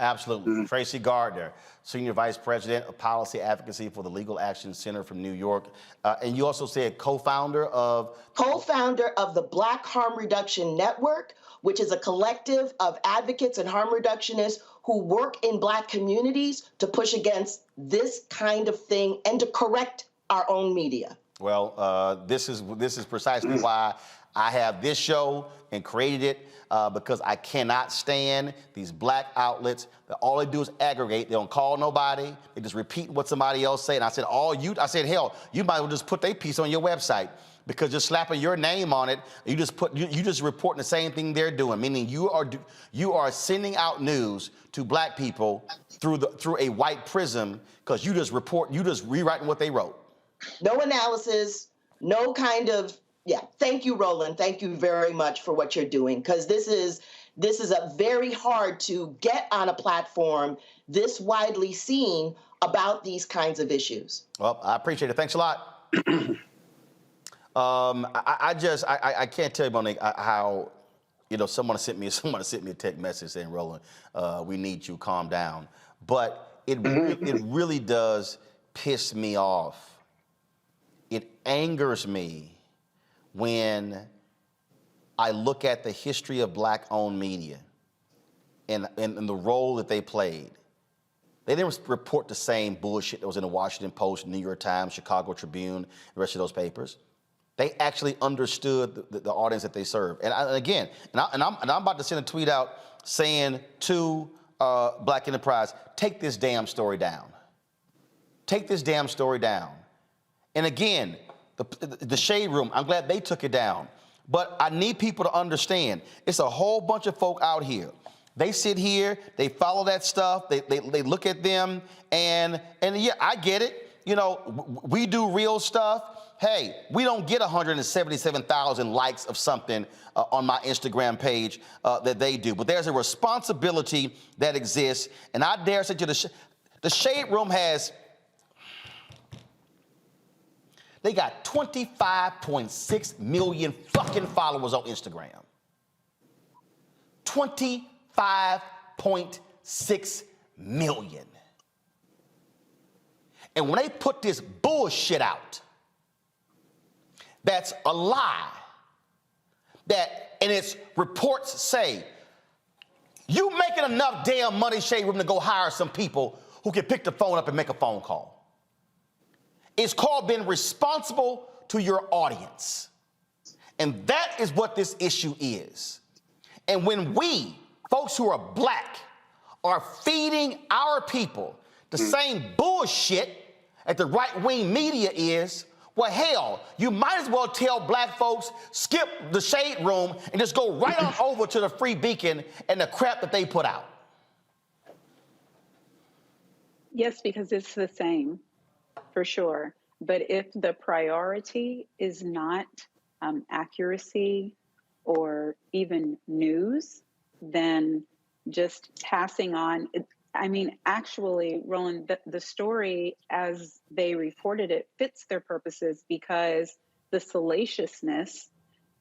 Absolutely. Tracy Gardner, Senior Vice President of Policy Advocacy for the Legal Action Center from New York. And you also said co-founder of the Black Harm Reduction Network, which is a collective of advocates and harm reductionists who work in Black communities to push against this kind of thing and to correct our own media. Well, this is precisely why I have this show and created it, because I cannot stand these Black outlets that all they do is aggregate. They don't call nobody. They just repeat what somebody else said. And I said, hell, you might as well just put their piece on your website, because just slapping your name on it, you just reporting the same thing they're doing. Meaning you are sending out news to Black people through a white prism, because you just rewriting what they wrote. No analysis, no kind of. Yeah, thank you, Roland. Thank you very much for what you're doing, because this is a very hard to get on a platform this widely seen about these kinds of issues. Well, I appreciate it. Thanks a lot. I can't tell you, Monique, how, someone sent me a text message saying, Roland, we need you, calm down. But it really does piss me off. It angers me when I look at the history of Black-owned media and the role that they played. They didn't report the same bullshit that was in the Washington Post, New York Times, Chicago Tribune, the rest of those papers. They actually understood the audience that they served. And I'm about to send a tweet out saying to Black Enterprise, take this damn story down. Take this damn story down. And again, the Shade Room, I'm glad they took it down. But I need people to understand, it's a whole bunch of folk out here. They sit here, they follow that stuff, they look at them, and yeah, I get it. We do real stuff. Hey, we don't get 177,000 likes of something on my Instagram page that they do. But there's a responsibility that exists, and I dare say to the Shade Room they got 25.6 million fucking followers on Instagram. 25.6 million. And when they put this bullshit out, that's a lie, and its reports say, you making enough damn money, Shade Room, to go hire some people who can pick the phone up and make a phone call. It's called being responsible to your audience. And that is what this issue is. And when we, folks who are Black, are feeding our people the same bullshit that the right-wing media is, well, hell, you might as well tell Black folks, skip the Shade Room and just go right on over to the Free Beacon and the crap that they put out. Yes, because it's the same. For sure. But if the priority is not accuracy or even news, then just passing on. Actually, Roland, the story as they reported it fits their purposes, because the salaciousness,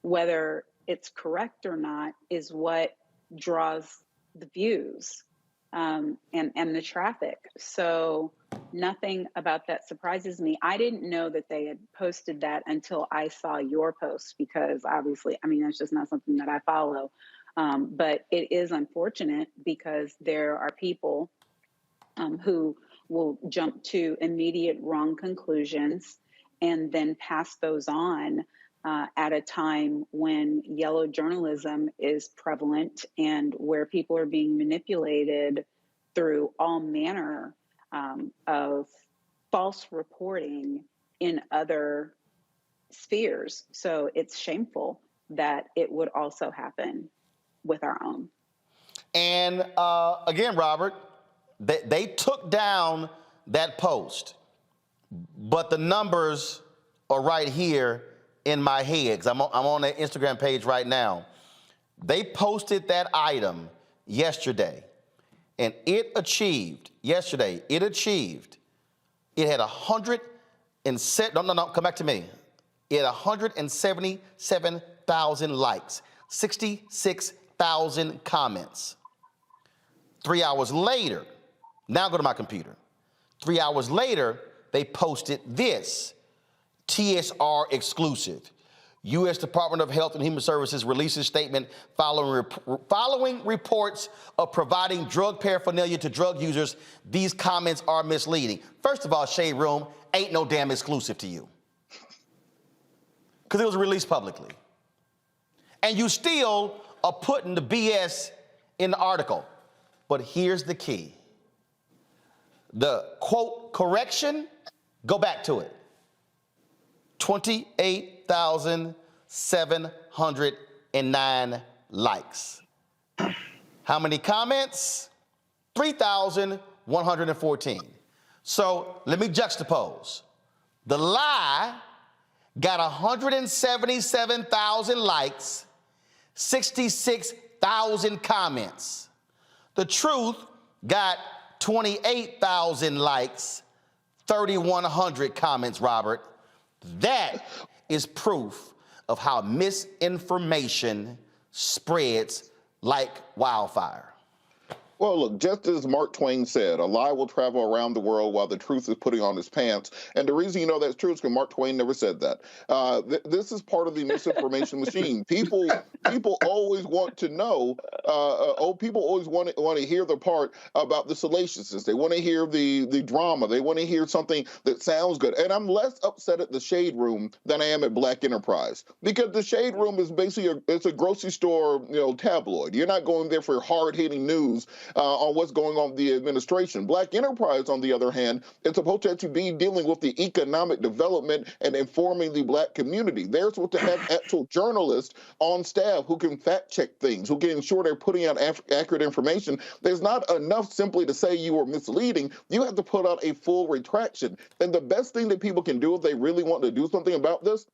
whether it's correct or not, is what draws the views and the traffic. So nothing about that surprises me. I didn't know that they had posted that until I saw your post, because obviously, that's just not something that I follow. But it is unfortunate, because there are people who will jump to immediate wrong conclusions and then pass those on at a time when yellow journalism is prevalent and where people are being manipulated through all manner of false reporting in other spheres. So it's shameful that it would also happen with our own. And again, Robert, they took down that post, but the numbers are right here in my head, because I'm on their Instagram page right now. They posted that item yesterday, and it had 177,000 likes, 66,000 comments. 3 hours later, now go to my computer. 3 hours later, they posted this, TSR exclusive. U.S. Department of Health and Human Services releases statement following reports of providing drug paraphernalia to drug users. These comments are misleading. First of all, Shade Room, ain't no damn exclusive to you. Because it was released publicly. And you still are putting the BS in the article. But here's the key. The quote correction, go back to it. 28,709 likes. How many comments? 3,114. So let me juxtapose. The lie got 177,000 likes, 66,000 comments. The truth got 28,000 likes, 3,100 comments, Robert. That is proof of how misinformation spreads like wildfire. Well, look, just as Mark Twain said, a lie will travel around the world while the truth is putting on its pants. And the reason you know that's true is because Mark Twain never said that. This is part of the misinformation machine. People always want to know. People always want to hear the part about the salaciousness. They want to hear the drama. They want to hear something that sounds good. And I'm less upset at the Shade Room than I am at Black Enterprise, because the Shade Room is basically it's a grocery store, tabloid. You're not going there for hard-hitting news on what's going on with the administration. Black Enterprise, on the other hand, is supposed to actually be dealing with the economic development and informing the Black community. They're supposed to have actual journalists on staff who can fact-check things, who can ensure they're putting out accurate information. There's not enough simply to say you were misleading. You have to put out a full retraction. And the best thing that people can do if they really want to do something about this,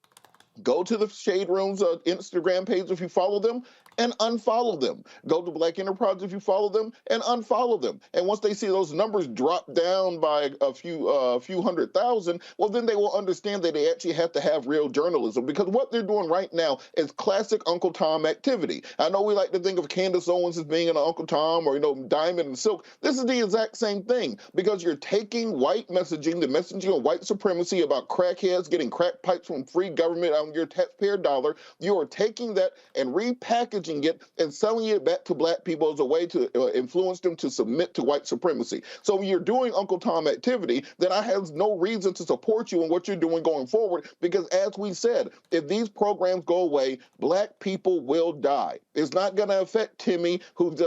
go to the Shade Room's Instagram page if you follow them, and unfollow them. Go to Black Enterprise if you follow them, and unfollow them. And once they see those numbers drop down by a few 100,000, well, then they will understand that they actually have to have real journalism, because what they're doing right now is classic Uncle Tom activity. I know we like to think of Candace Owens as being an Uncle Tom, or Diamond and Silk. This is the exact same thing, because you're taking white messaging, the messaging of white supremacy about crackheads getting crack pipes from free government on your taxpayer dollar. You are taking that and repackaging it and selling it back to Black people as a way to influence them to submit to white supremacy. So when you're doing Uncle Tom activity, then I have no reason to support you in what you're doing going forward, because as we said, if these programs go away, Black people will die. It's not going to affect Timmy, who's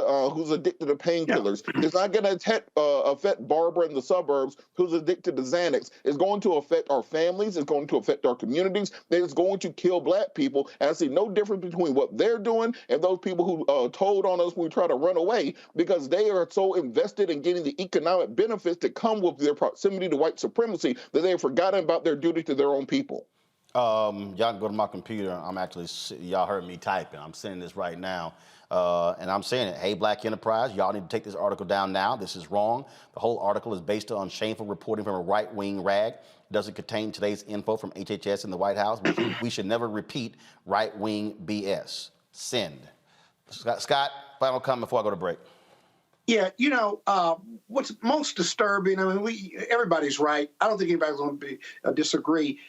addicted to painkillers. Yeah. It's not going to affect Barbara in the suburbs, who's addicted to Xanax. It's going to affect our families. It's going to affect our communities. It's going to kill Black people. And I see no difference between what they're doing and those people who told on us when we try to run away, because they are so invested in getting the economic benefits that come with their proximity to white supremacy that they have forgotten about their duty to their own people. Y'all can go to my computer. Y'all heard me typing. I'm sending this right now. And I'm saying it, hey, Black Enterprise, y'all need to take this article down now. This is wrong. The whole article is based on shameful reporting from a right-wing rag. Doesn't contain today's info from HHS and the White House. We should never repeat right-wing BS. Send. Scott, final comment before I go to break. Yeah, what's most disturbing, everybody's right. I don't think anybody's going to disagree.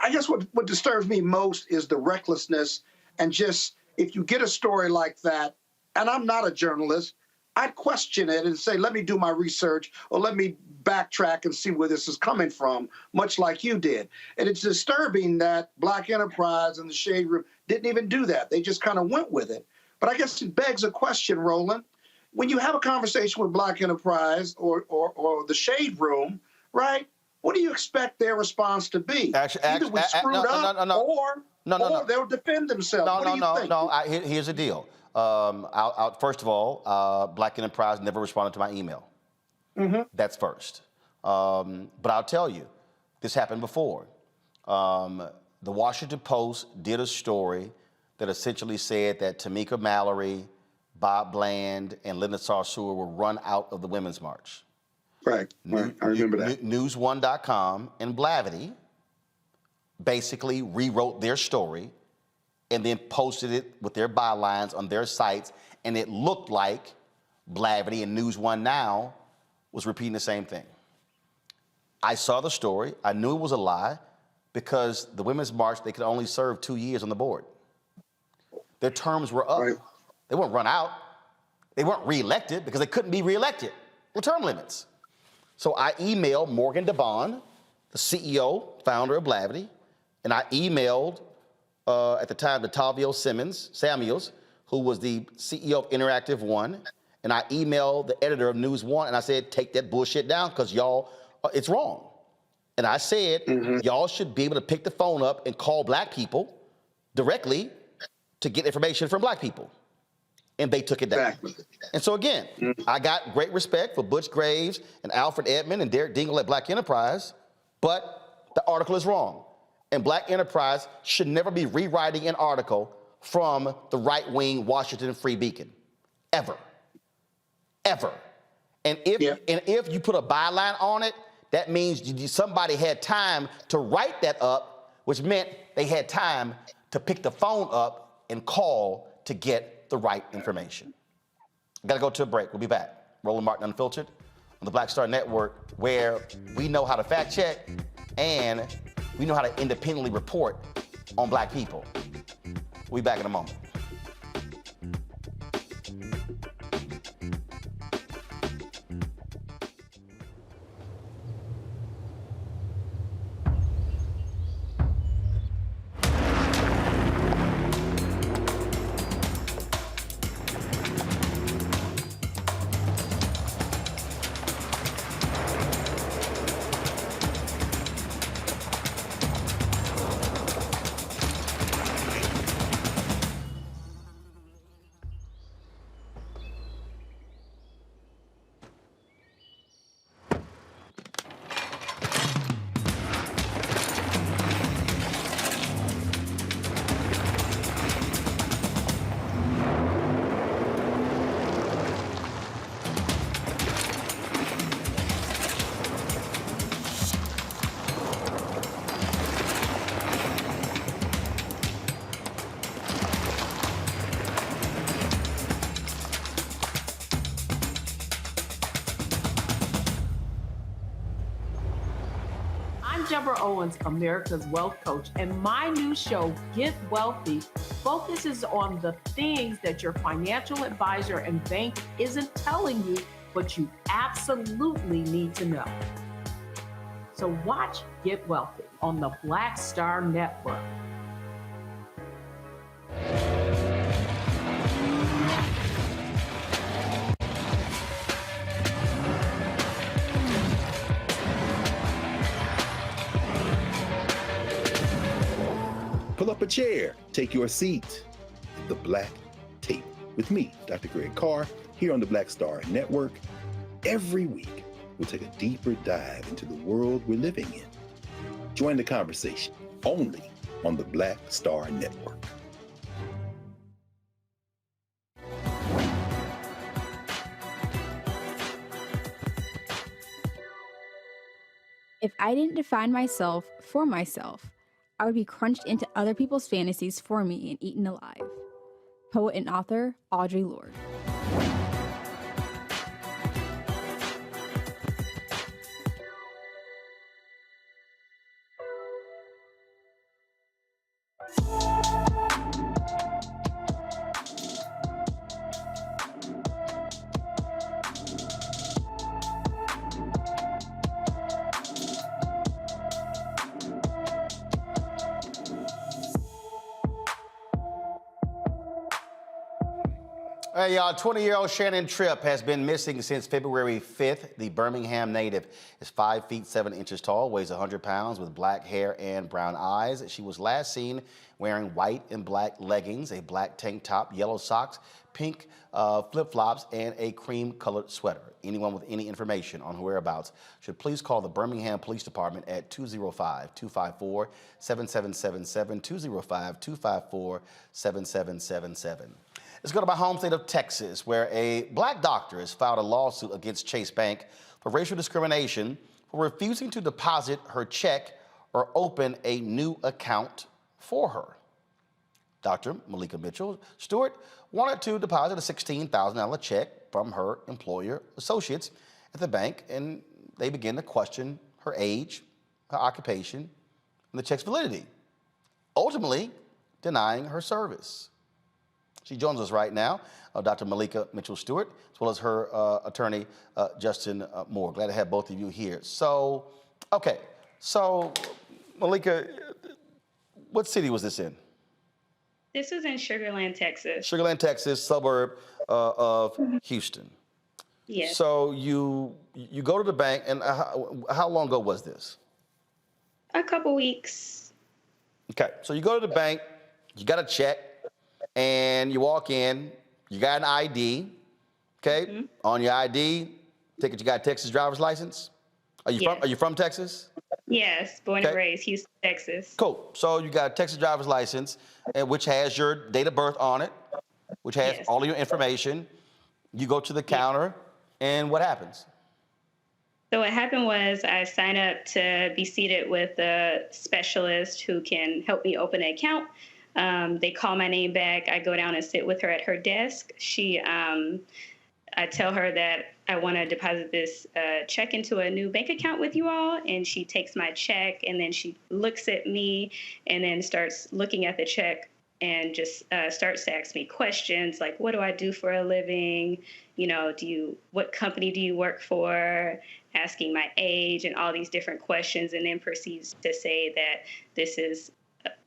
I guess what disturbs me most is the recklessness, and just, if you get a story like that, and I'm not a journalist, I'd question it and say, let me do my research, or let me backtrack and see where this is coming from, much like you did. And it's disturbing that Black Enterprise and the Shade Room didn't even do that. They just kind of went with it. But I guess it begs a question, Roland. When you have a conversation with Black Enterprise or the Shade Room, right, what do you expect their response to be? Either we screwed up, or they'll defend themselves. What do you think? Here's the deal. First of all, Black Enterprise never responded to my email. Mm-hmm. That's first. But I'll tell you, this happened before. The Washington Post did a story that essentially said that Tamika Mallory, Bob Bland, and Linda Sarsour were run out of the Women's March. Right. I remember that. News1.com and Blavity basically rewrote their story and then posted it with their bylines on their sites, and it looked like Blavity and News One Now was repeating the same thing. I saw the story. I knew it was a lie because the Women's March, they could only serve 2 years on the board. Their terms were up. Right. They weren't run out. They weren't reelected because they couldn't be reelected with term limits. So I emailed Morgan DeBond, the CEO, founder of Blavity, and I emailed, at the time, Latavio Samuels, who was the CEO of Interactive One, and I emailed the editor of News One, and I said, take that bullshit down, because y'all, it's wrong. And I said, y'all should be able to pick the phone up and call black people directly to get information from black people. And they took it down. Exactly. And so again, I got great respect for Butch Graves and Alfred Edmond and Derek Dingle at Black Enterprise, but the article is wrong. And Black Enterprise should never be rewriting an article from the right-wing Washington Free Beacon, ever, ever. And if you put a byline on it, that means somebody had time to write that up, which meant they had time to pick the phone up and call to get the right information. Gotta go to a break. We'll be back. Roland Martin Unfiltered on the Black Star Network, where we know how to fact check and we know how to independently report on black people. We'll be back in a moment. Deborah Owens, America's Wealth Coach, and my new show, Get Wealthy, focuses on the things that your financial advisor and bank isn't telling you, but you absolutely need to know. So watch Get Wealthy on the Black Star Network. Pull up a chair, take your seat. The Black Tape with me, Dr. Greg Carr, here on the Black Star Network. Every week, we'll take a deeper dive into the world we're living in. Join the conversation only on the Black Star Network. If I didn't define myself for myself, I would be crunched into other people's fantasies for me and eaten alive. Poet and author, Audre Lorde. Hey, y'all, 20-year-old Shannon Tripp has been missing since February 5th. The Birmingham native is 5 feet 7 inches tall, weighs 100 pounds, with black hair and brown eyes. She was last seen wearing white and black leggings, a black tank top, yellow socks, pink flip-flops, and a cream-colored sweater. Anyone with any information on her whereabouts should please call the Birmingham Police Department at 205-254-7777, 205-254-7777. Let's go to my home state of Texas, where a black doctor has filed a lawsuit against Chase Bank for racial discrimination for refusing to deposit her check or open a new account for her. Dr. Malika Mitchell Stewart wanted to deposit a $16,000 check from her employer associates at the bank, and they began to question her age, her occupation, and the check's validity, ultimately denying her service. She joins us right now, Dr. Malika Mitchell Stewart, as well as her attorney, Justin Moore. Glad to have both of you here. So, okay, so Malika, what city was this in? This was in Sugar Land, Texas. Sugar Land, Texas, suburb of Houston. Yes. So you go to the bank, and how long ago was this? A couple weeks. Okay, so you go to the bank, you got a check, and you walk in, you got an ID, okay? On your ID, take it, you got a Texas driver's license? Are you from Texas? Yes, born and raised, Houston, Texas. Cool. So you got a Texas driver's license, which has your date of birth on it, which has all of your information. You go to the counter, and what happens? So what happened was I signed up to be seated with a specialist who can help me open an account. They call my name back. I go down and sit with her at her desk. I tell her that I want to deposit this check into a new bank account with you all, and she takes my check, and then she looks at me and then starts looking at the check and just starts to ask me questions like, what do I do for a living? You know, what company do you work for? Asking my age and all these different questions, and then proceeds to say that this is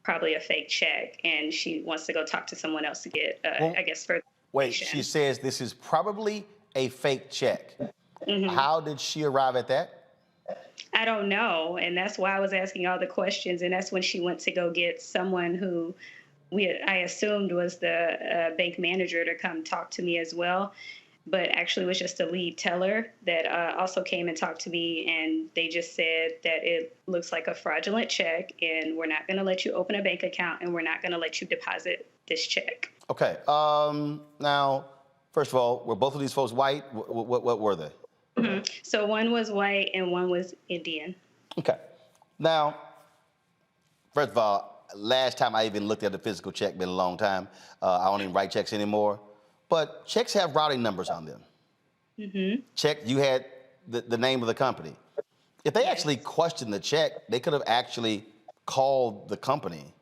probably a fake check, and she wants to go talk to someone else to get, I guess, further. Wait, she says this is probably a fake check. How did she arrive at that? I don't know, and that's why I was asking all the questions, and that's when she went to go get someone who I assumed was the bank manager to come talk to me as well, but actually was just a lead teller that also came and talked to me, and they just said that it looks like a fraudulent check, and we're not going to let you open a bank account, and we're not going to let you deposit this check. Okay. Now, first of all, were both of these folks white? What were they? So one was white and one was Indian. Okay. Now, first of all, last time I even looked at a physical check, been a long time. I don't even write checks anymore. But checks have routing numbers on them. Check, you had the name of the company. If they actually questioned the check, they could have actually called the company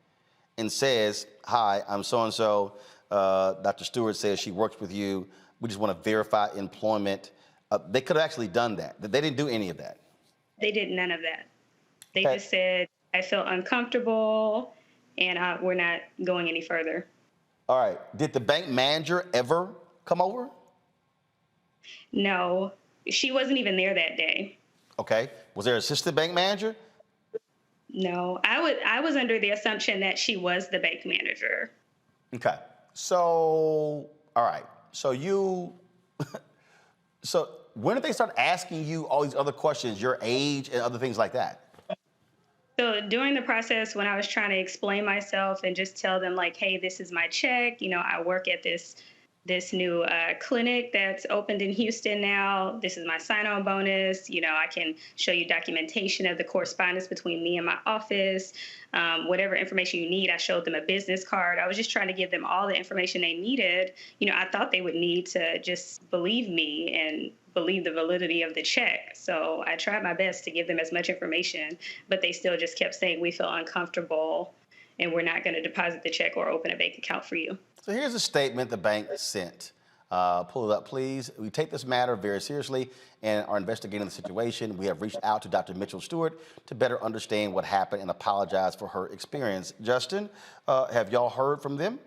and says, hi, I'm so-and-so. Dr. Stewart says she works with you. We just want to verify employment. They could have actually done that. They didn't do any of that. They did none of that. They just said, I feel uncomfortable, and we're not going any further. All right. Did the bank manager ever come over? No, she wasn't even there that day. Okay. Was there an assistant bank manager? No, I was under the assumption that she was the bank manager. Okay. So, all right. So so when did they start asking you all these other questions, your age and other things like that? So during the process, when I was trying to explain myself and just tell them like, hey, this is my check. You know, I work at this new clinic that's opened in Houston now. This is my sign-on bonus. You know, I can show you documentation of the correspondence between me and my office. Whatever information you need, I showed them a business card. I was just trying to give them all the information they needed. You know, I thought they would need to just believe me and believe the validity of the check. So I tried my best to give them as much information, but they still just kept saying, we feel uncomfortable and we're not going to deposit the check or open a bank account for you. So here's a statement the bank sent. Pull it up, please. We take this matter very seriously and are investigating the situation. We have reached out to Dr. Mitchell Stewart to better understand what happened and apologize for her experience. Justin, have y'all heard from them?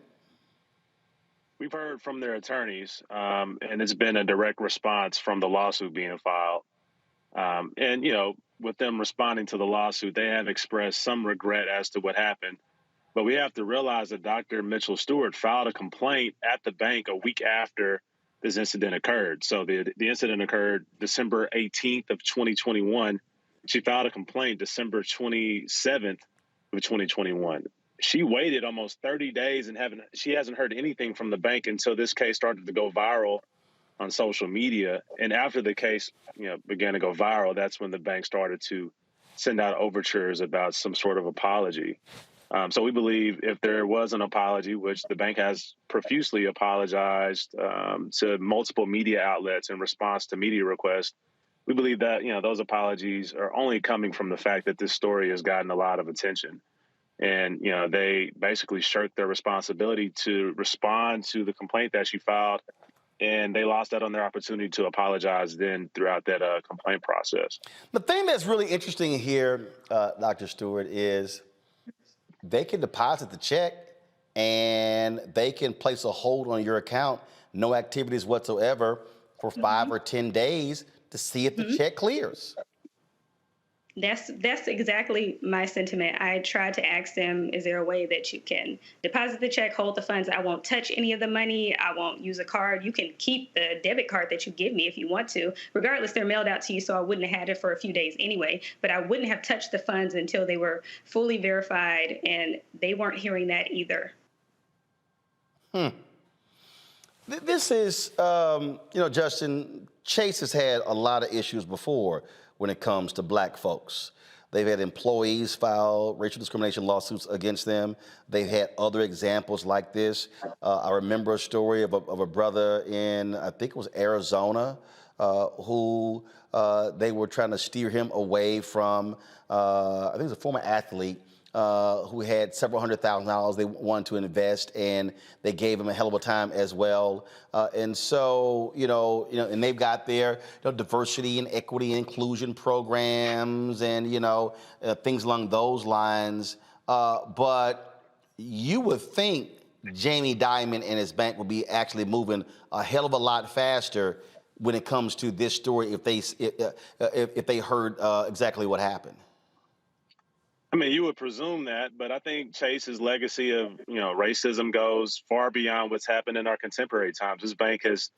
We've heard from their attorneys, and it's been a direct response from the lawsuit being filed. And, you know, with them responding to the lawsuit, they have expressed some regret as to what happened. But we have to realize that Dr. Mitchell Stewart filed a complaint at the bank a week after this incident occurred. So the incident occurred December 18th of 2021. She filed a complaint December 27th of 2021. She waited almost 30 days and she hasn't heard anything from the bank until this case started to go viral on social media. And after the case, began to go viral, that's when the bank started to send out overtures about some sort of apology. So we believe if there was an apology, which the bank has profusely apologized to multiple media outlets in response to media requests, we believe that, those apologies are only coming from the fact that this story has gotten a lot of attention. And, they basically shirked their responsibility to respond to the complaint that she filed, and they lost out on their opportunity to apologize then throughout that complaint process. The thing that's really interesting here, Dr. Stewart, is they can deposit the check and they can place a hold on your account, no activities whatsoever, for 5 or 10 days to see if the check clears. That's exactly my sentiment. I tried to ask them, is there a way that you can deposit the check, hold the funds? I won't touch any of the money. I won't use a card. You can keep the debit card that you give me if you want to. Regardless, they're mailed out to you, so I wouldn't have had it for a few days anyway. But I wouldn't have touched the funds until they were fully verified, and they weren't hearing that either. This is, Justin, Chase has had a lot of issues before when it comes to black folks. They've had employees file racial discrimination lawsuits against them. They've had other examples like this. I remember a story of a brother in, I think it was Arizona, who they were trying to steer him away from, I think it was a former athlete, who had several $100,000 they wanted to invest, and they gave him a hell of a time as well. And so, and they've got their diversity and equity and inclusion programs and, things along those lines. But you would think Jamie Dimon and his bank would be actually moving a hell of a lot faster when it comes to this story if they heard exactly what happened. I mean, you would presume that, but I think Chase's legacy of, racism goes far beyond what's happened in our contemporary times. This bank has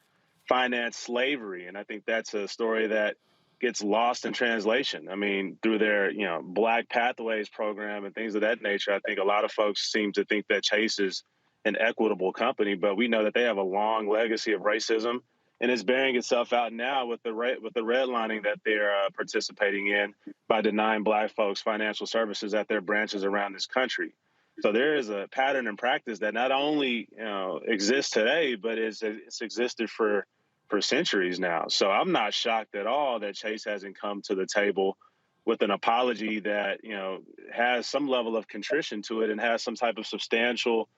financed slavery, and I think that's a story that gets lost in translation. I mean, through their, Black Pathways program and things of that nature, I think a lot of folks seem to think that Chase is an equitable company, but we know that they have a long legacy of racism, and it's bearing itself out now with the redlining that they're participating in by denying Black folks financial services at their branches around this country. So there is a pattern and practice that not only exists today, but it's existed for centuries now. So I'm not shocked at all that Chase hasn't come to the table with an apology that has some level of contrition to it and has some type of substantial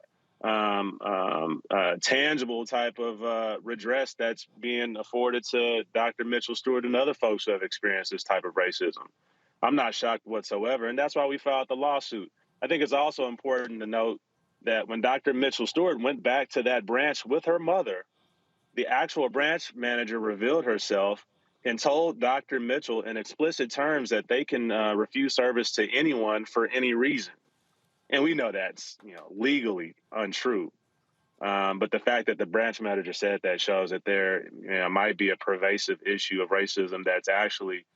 tangible type of redress that's being afforded to Dr. Mitchell Stewart and other folks who have experienced this type of racism. I'm not shocked whatsoever, and that's why we filed the lawsuit. I think it's also important to note that when Dr. Mitchell Stewart went back to that branch with her mother, the actual branch manager revealed herself and told Dr. Mitchell in explicit terms that they can refuse service to anyone for any reason. And we know that's, legally untrue. But the fact that the branch manager said that shows that there might be a pervasive issue of racism that's actually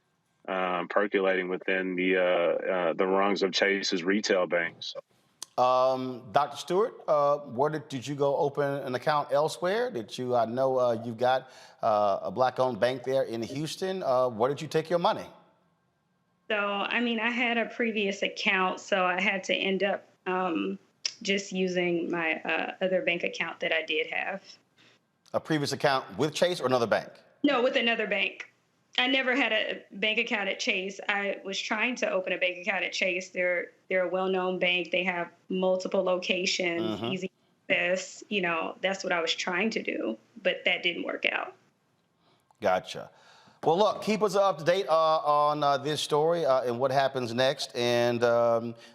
percolating within the rungs of Chase's retail banks. Dr. Stewart, where did you go open an account elsewhere? I know you've got a Black-owned bank there in Houston. Where did you take your money? So, I had a previous account, so I had to end up just using my other bank account that I did have. A previous account with Chase or another bank? No, with another bank. I never had a bank account at Chase. I was trying to open a bank account at Chase. They're a well-known bank. They have multiple locations, easy access. That's what I was trying to do, but that didn't work out. Gotcha. Well, look, keep us up to date on this story and what happens next, and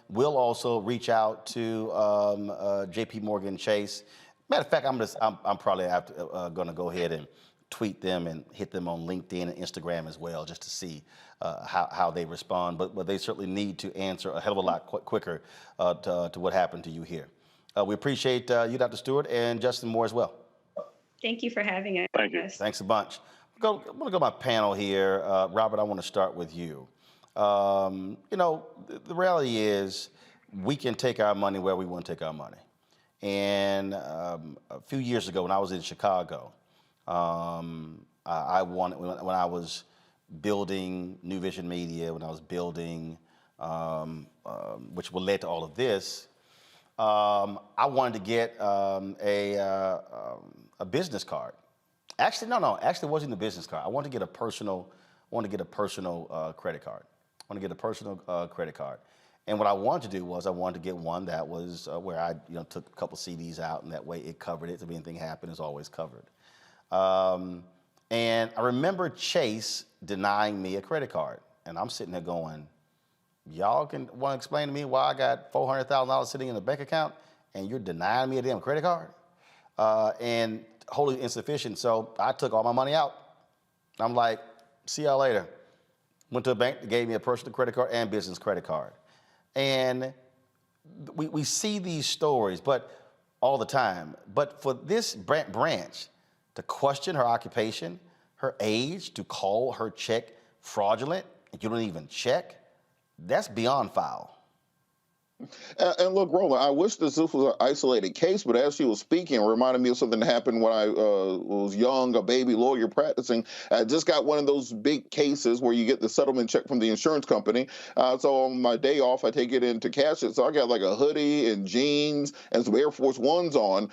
we'll also reach out to J.P. Morgan Chase. Matter of fact, I'm probably going to go ahead and tweet them and hit them on LinkedIn and Instagram as well, just to see how they respond. But they certainly need to answer a hell of a lot quicker to what happened to you here. We appreciate you, Dr. Stewart, and Justin Moore as well. Thank you for having us. Thank you. Thanks a bunch. I'm going to go to my panel here. Robert, I want to start with you. The reality is we can take our money where we want to take our money. And a few years ago when I was in Chicago, I wanted, when I was building New Vision Media, when I was building, which led to all of this, I wanted to get a business card. Actually, no. Actually, it wasn't a business card. I wanted to get a personal. Credit card. I want to get a personal credit card. And what I wanted to do was I wanted to get one that was where I took a couple CDs out, and that way it covered it. If anything happened, it's always covered. And I remember Chase denying me a credit card, and I'm sitting there going, "Y'all want to explain to me why I got $400,000 sitting in a bank account, and you're denying me a damn credit card?" And wholly insufficient. So I took all my money out. I'm like, "See y'all later." Went to a bank that gave me a personal credit card and business credit card. And we see these stories, but all the time. But for this branch to question her occupation, her age, to call her check fraudulent, and you don't even check, that's beyond foul. And look, Roland, I wish this was an isolated case, but as she was speaking, it reminded me of something that happened when I was young, a baby lawyer practicing. I just got one of those big cases where you get the settlement check from the insurance company. So on my day off, I take it in to cash it. So I got like a hoodie and jeans and some Air Force Ones on.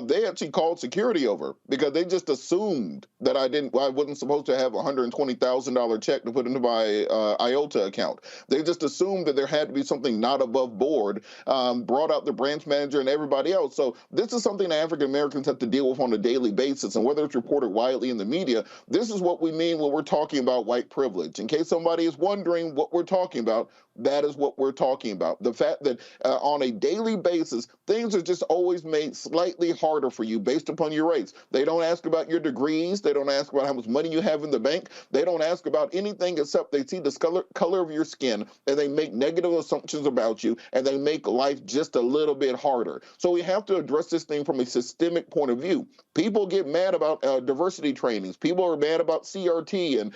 They actually called security over because they just assumed that I wasn't supposed to have a $120,000 check to put into my IOTA account. They just assumed that there had to be something not above board. Brought out the branch manager and everybody else. So this is something that African Americans have to deal with on a daily basis. And whether it's reported widely in the media, this is what we mean when we're talking about white privilege. In case somebody is wondering what we're talking about, that is what we're talking about. The fact that on a daily basis, things are just always made slightly harder for you based upon your race. They don't ask about your degrees. They don't ask about how much money you have in the bank. They don't ask about anything except they see the color of your skin, and they make negative assumptions about you, and they make life just a little bit harder. So we have to address this thing from a systemic point of view. People get mad about diversity trainings. People are mad about CRT and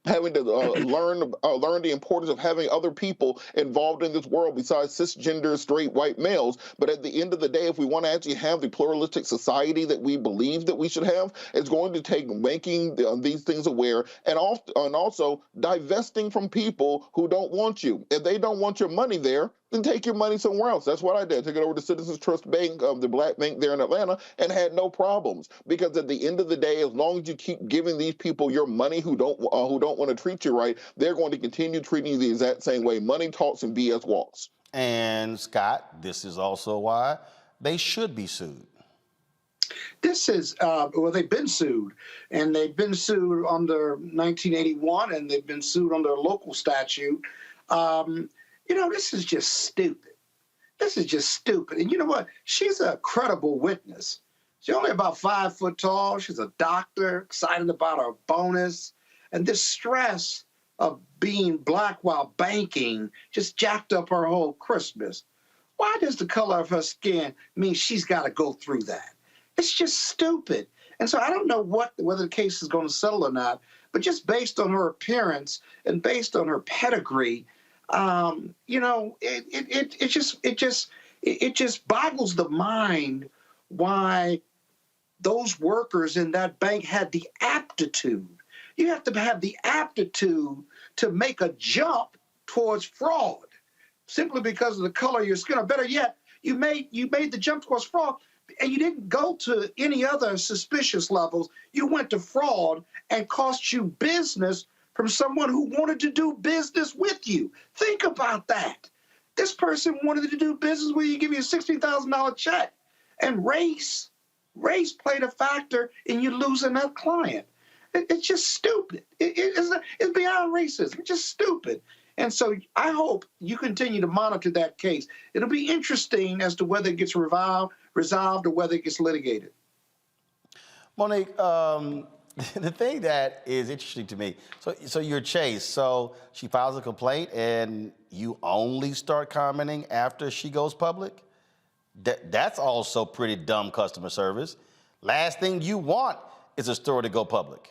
having to learn the importance of having other people involved in this world besides cisgender, straight, white males. But at the end of the day, if we want to actually have the pluralistic society that we believe that we should have, it's going to take making these things aware and also divesting from people who don't want you. If they don't want your money there, then take your money somewhere else. That's what I did. I took it over to Citizens Trust Bank, the black bank there in Atlanta, and had no problems. Because at the end of the day, as long as you keep giving these people your money who don't want to treat you right, they're going to continue treating you the exact same way. Money talks and BS walks. And Scott, this is also why they should be sued. This is, well, they've been sued, and they've been sued under 1981, and they've been sued under a local statute. This is just stupid. This is just stupid. And you know what? She's a credible witness. She's only about 5 foot tall. She's a doctor, excited about her bonus. And this stress of being black while banking just jacked up her whole Christmas. Why does the color of her skin mean she's got to go through that? It's just stupid. And so I don't know whether the case is going to settle or not, but just based on her appearance and based on her pedigree, it just boggles the mind why those workers in that bank had the aptitude. You have to have the aptitude to make a jump towards fraud simply because of the color of your skin. Or better yet, you made the jump towards fraud and you didn't go to any other suspicious levels. You went to fraud and cost you business from someone who wanted to do business with you. Think about that. This person wanted to do business with you, give you a $16,000 check. And race played a factor in you losing that client. It's just stupid. It's beyond racism. It's just stupid. And so I hope you continue to monitor that case. It'll be interesting as to whether it gets resolved or whether it gets litigated. Monique, the thing that is interesting to me, so you're Chase, so she files a complaint and you only start commenting after she goes public? That's also pretty dumb customer service. Last thing you want is a story to go public.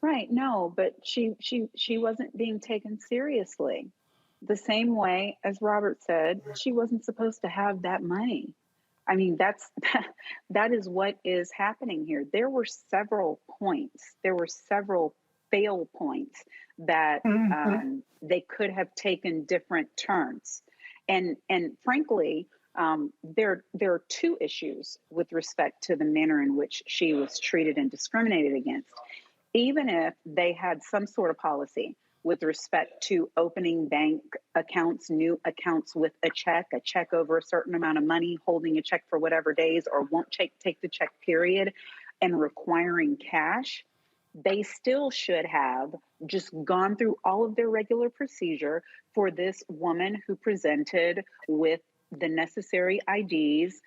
Right, no, but she wasn't being taken seriously. The same way, as Robert said, she wasn't supposed to have that money. I mean, that is what is happening here. There were several points. There were several fail points that they could have taken different turns. And frankly, there are two issues with respect to the manner in which she was treated and discriminated against. Even if they had some sort of policy with respect to opening bank accounts, new accounts with a check over a certain amount of money, holding a check for whatever days, or won't take the check period, and requiring cash, they still should have just gone through all of their regular procedure for this woman who presented with the necessary IDs,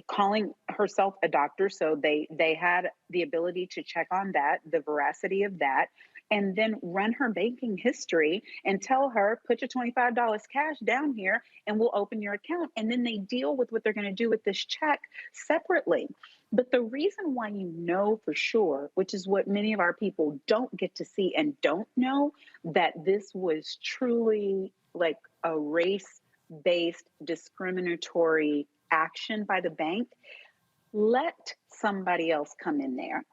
calling herself a doctor. So they had the ability to check on that, the veracity of that, and then run her banking history and tell her, put your $25 cash down here and we'll open your account. And then they deal with what they're going to do with this check separately. But the reason why you know for sure, which is what many of our people don't get to see and don't know, that this was truly like a race-based discriminatory action by the bank, let somebody else come in there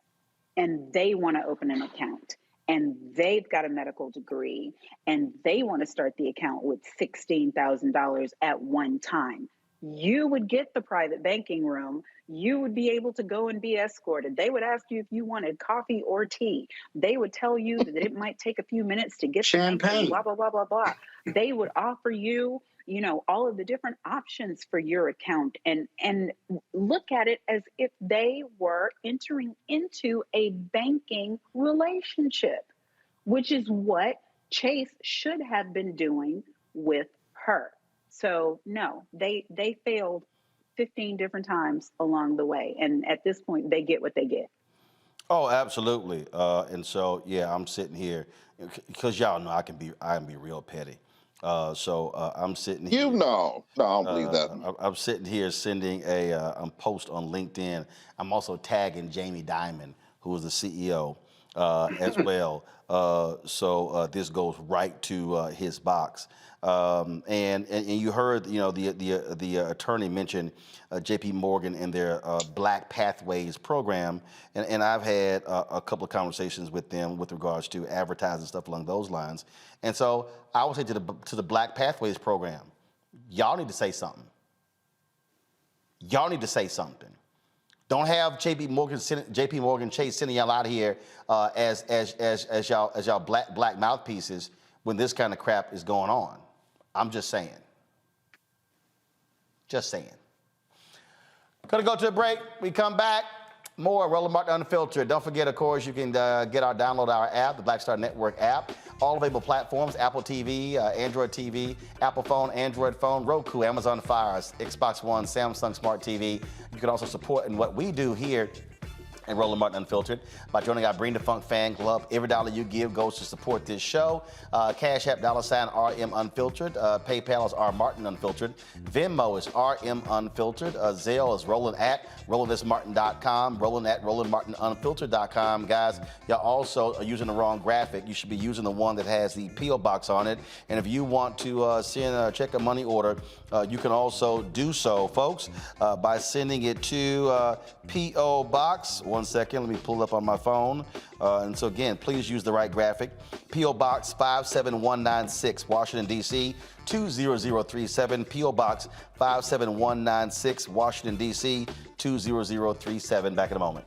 and they want to open an account and they've got a medical degree and they want to start the account with $16,000 at one time. You would get the private banking room. You would be able to go and be escorted. They would ask you if you wanted coffee or tea. They would tell you that it might take a few minutes to get champagne, blah, blah, blah, blah, blah. They would offer you, all of the different options for your account and look at it as if they were entering into a banking relationship, which is what Chase should have been doing with her. So no, they failed 15 different times along the way. And at this point, they get what they get. Oh, absolutely. And so, yeah, I'm sitting here because y'all know I can be real petty. So I'm sitting here. No, I don't believe that. I'm sitting here sending a post on LinkedIn. I'm also tagging Jamie Dimon, who is the CEO, as well. So this goes right to his box. And you heard, the attorney mention J.P. Morgan and their Black Pathways program, and I've had a couple of conversations with them with regards to advertising stuff along those lines. And so I would say to the Black Pathways program, y'all need to say something. Y'all need to say something. Don't have J.P. Morgan Chase sending y'all out here as y'all black mouthpieces when this kind of crap is going on. I'm just saying. Just saying. Gonna go to a break. We come back. More Roland Martin Unfiltered. Don't forget, of course, you can download our app, the Black Star Network app. All available platforms: Apple TV, Android TV, Apple phone, Android phone, Roku, Amazon Fire, Xbox One, Samsung Smart TV. You can also support in what we do here and Roland Martin Unfiltered by joining our Bring the Funk fan club. Every dollar you give goes to support this show. Cash App $RM Unfiltered. PayPal is R Martin Unfiltered. Venmo is RM Unfiltered. Zelle is Roland at RolandSMartin.com. Roland at RolandMartinUnfiltered.com. Guys, y'all also are using the wrong graphic. You should be using the one that has the P.O. box on it. And if you want to send a check or money order, you can also do so, folks, by sending it to P.O. Box. One second, let me pull it up on my phone. And so again, please use the right graphic. P.O. Box 57196, Washington, D.C. 20037. P.O. Box 57196, Washington, D.C. 20037. Back in a moment.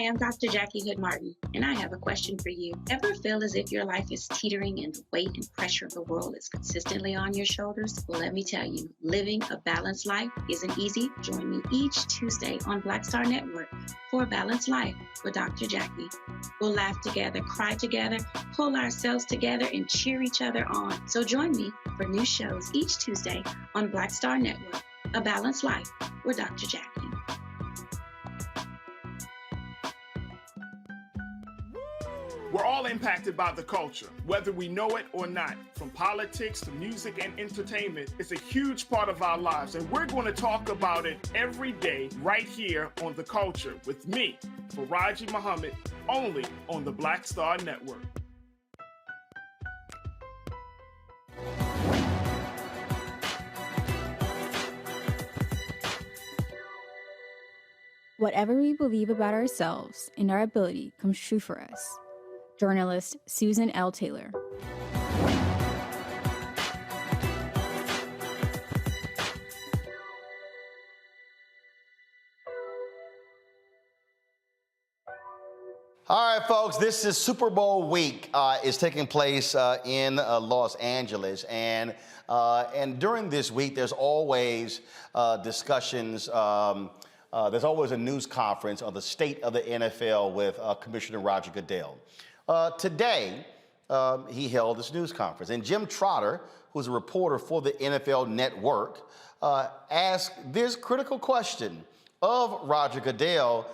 Hi, I'm Dr. Jackie Hood Martin, and I have a question for you. Ever feel as if your life is teetering and the weight and pressure of the world is consistently on your shoulders? Well, let me tell you, living a balanced life isn't easy. Join me each Tuesday on Black Star Network for A Balanced Life with Dr. Jackie. We'll laugh together, cry together, pull ourselves together, and cheer each other on. So join me for new shows each Tuesday on Black Star Network, A Balanced Life with Dr. Jackie. We're all impacted by the culture, whether we know it or not. From politics to music and entertainment, it's a huge part of our lives, and we're going to talk about it every day right here on The Culture with me, Faraji Muhammad, only on the Black Star Network. Whatever we believe about ourselves and our ability comes true for us. Journalist Susan L. Taylor. All right, folks, this is Super Bowl week. Is taking place in Los Angeles. And during this week, there's always discussions. There's always a news conference on the state of the NFL with Commissioner Roger Goodell. Today, he held this news conference, and Jim Trotter, who's a reporter for the NFL Network, asked this critical question of Roger Goodell,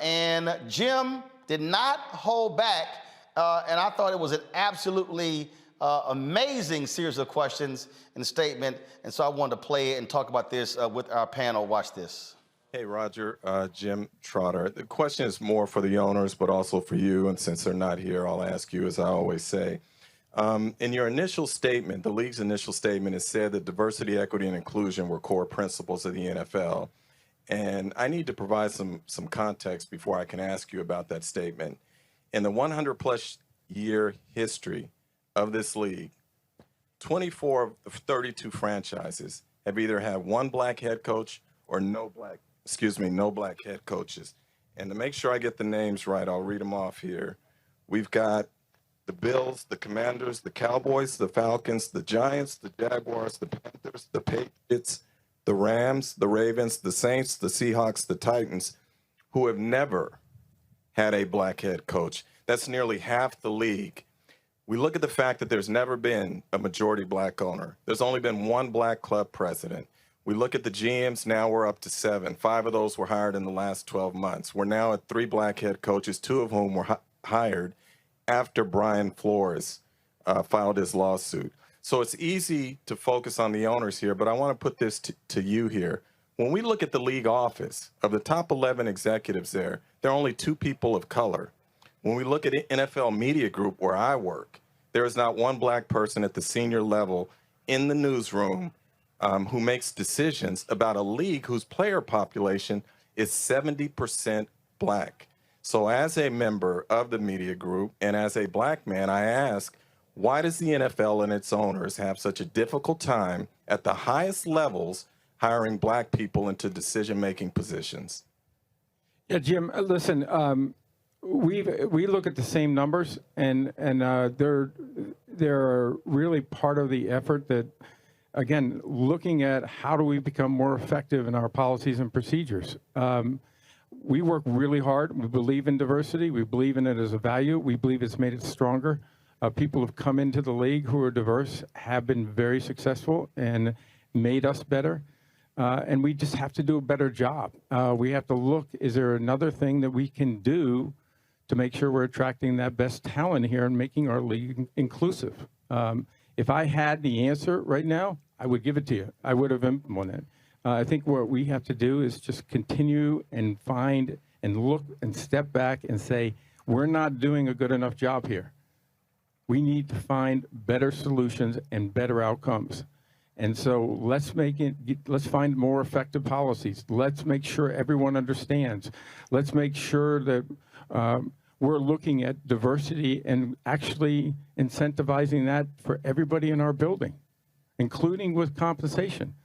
and Jim did not hold back, and I thought it was an absolutely amazing series of questions and statement, and so I wanted to play it and talk about this with our panel. Watch this. Hey, Roger, Jim Trotter. The question is more for the owners, but also for you. And since they're not here, I'll ask you, as I always say. In your initial statement, the league's initial statement, it said that diversity, equity, and inclusion were core principles of the NFL. And I need to provide some context before I can ask you about that statement. In the 100-plus year history of this league, 24 of 32 franchises have either had one black head coach or no black head coaches. And to make sure I get the names right, I'll read them off here. We've got the Bills, the Commanders, the Cowboys, the Falcons, the Giants, the Jaguars, the Panthers, the Patriots, the Rams, the Ravens, the Saints, the Seahawks, the Titans, who have never had a black head coach. That's nearly half the league. We look at the fact that there's never been a majority black owner. There's only been one black club president. We look at the GMs, now we're up to 7. 5 of those were hired in the last 12 months. We're now at 3 black head coaches, 2 of whom were hired after Brian Flores filed his lawsuit. So it's easy to focus on the owners here, but I want to put this to you here. When we look at the league office, of the top 11 executives there are only 2 people of color. When we look at NFL Media Group, where I work, there is not one black person at the senior level in the newsroom who makes decisions about a league whose player population is 70% black. So as a member of the media group and as a black man, I ask, why does the NFL and its owners have such a difficult time at the highest levels hiring black people into decision-making positions? Yeah, Jim, listen, we look at the same numbers, and they're really part of the effort that, again, looking at how do we become more effective in our policies and procedures. We work really hard. We believe in diversity. We believe in it as a value. We believe it's made it stronger. People who've come into the league who are diverse have been very successful and made us better. And we just have to do a better job. We have to look, is there another thing that we can do to make sure we're attracting that best talent here and making our league inclusive? If I had the answer right now, I would give it to you. I would have implemented it. I think what we have to do is just continue and find and look and step back and say, we're not doing a good enough job here. We need to find better solutions and better outcomes. And so let's find more effective policies. Let's make sure everyone understands. Let's make sure that we're looking at diversity and actually incentivizing that for everybody in our building, including with compensation.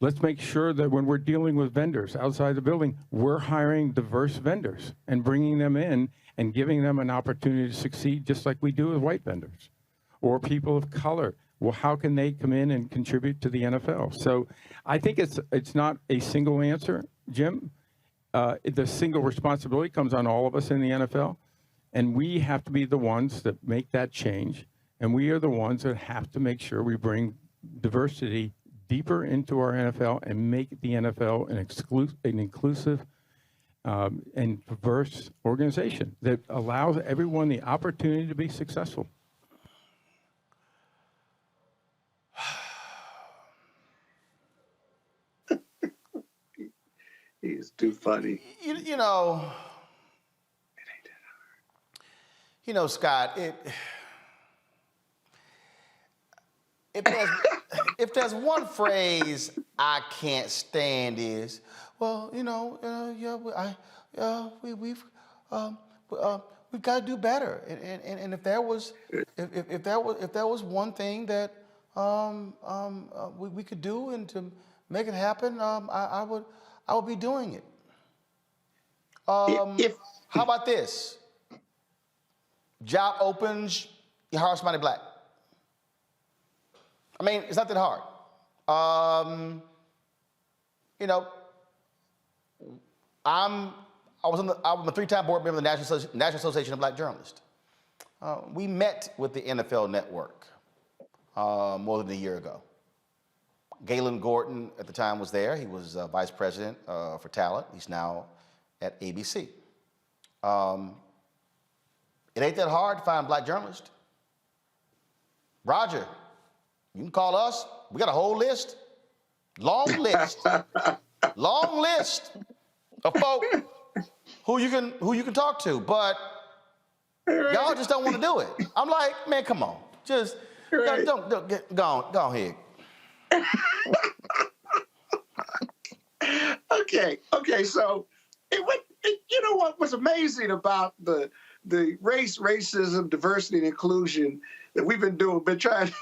Let's make sure that when we're dealing with vendors outside the building, we're hiring diverse vendors and bringing them in and giving them an opportunity to succeed just like we do with white vendors or people of color. Well, how can they come in and contribute to the NFL? So I think it's not a single answer, Jim. The single responsibility comes on all of us in the NFL, and we have to be the ones that make that change, and we are the ones that have to make sure we bring diversity deeper into our NFL and make the NFL an inclusive and diverse organization that allows everyone the opportunity to be successful. He's too funny. You know, Scott, if there's one phrase I can't stand is, well, we've got to do better. And if there was one thing that we could do and to make it happen, I would be doing it. How about this? Job opens, you hire somebody black. I mean, it's not that hard. I was a 3-time board member of the National Association of Black Journalists. We met with the NFL Network more than a year ago. Galen Gordon at the time was there. He was vice president for talent. He's now at ABC. It ain't that hard to find black journalists. Roger, you can call us. We got a whole list, long list of folk who you can talk to, but y'all just don't want to do it. I'm like, man, come on, just don't go ahead. Okay. So, you know what was amazing about the racism, diversity, and inclusion that we've been trying.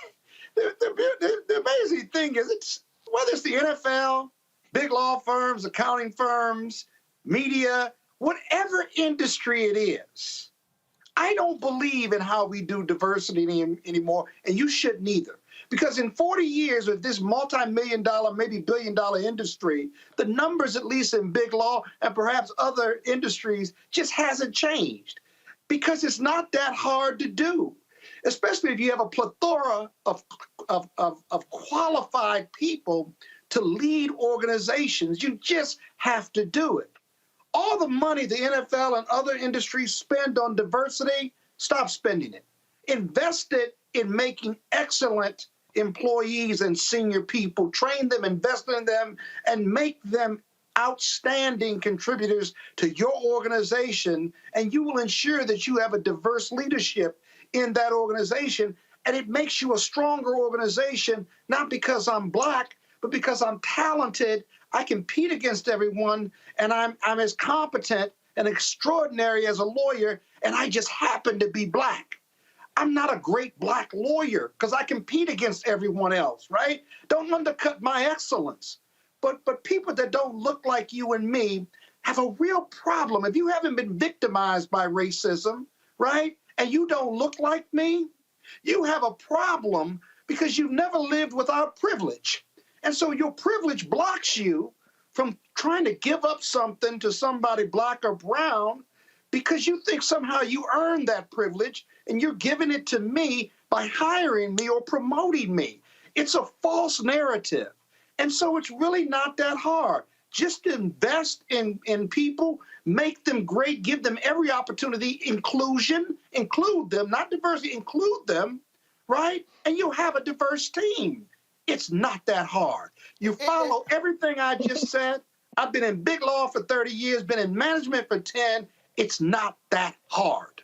The amazing thing is, whether it's the NFL, big law firms, accounting firms, media, whatever industry it is, I don't believe in how we do diversity anymore, and you shouldn't either. Because in 40 years of this multi-million-dollar, maybe billion-dollar industry, the numbers, at least in big law and perhaps other industries, just hasn't changed. Because it's not that hard to do, especially if you have a plethora of qualified people to lead organizations. You just have to do it. All the money the NFL and other industries spend on diversity, stop spending it. Invest it in making excellent employees and senior people, train them, invest in them, and make them outstanding contributors to your organization, and you will ensure that you have a diverse leadership in that organization, and it makes you a stronger organization, not because I'm black, but because I'm talented, I compete against everyone, and I'm as competent and extraordinary as a lawyer, and I just happen to be black. I'm not a great black lawyer because I compete against everyone else, right? Don't undercut my excellence. But people that don't look like you and me have a real problem. If you haven't been victimized by racism, right, and you don't look like me, you have a problem because you've never lived without privilege. And so your privilege blocks you from trying to give up something to somebody black or brown because you think somehow you earned that privilege and you're giving it to me by hiring me or promoting me. It's a false narrative. And so it's really not that hard. Just invest in people, make them great, give them every opportunity, inclusion, include them, not diversity, include them, right? And you'll have a diverse team. It's not that hard. You follow everything I just said. I've been in big law for 30 years, been in management for 10. It's not that hard.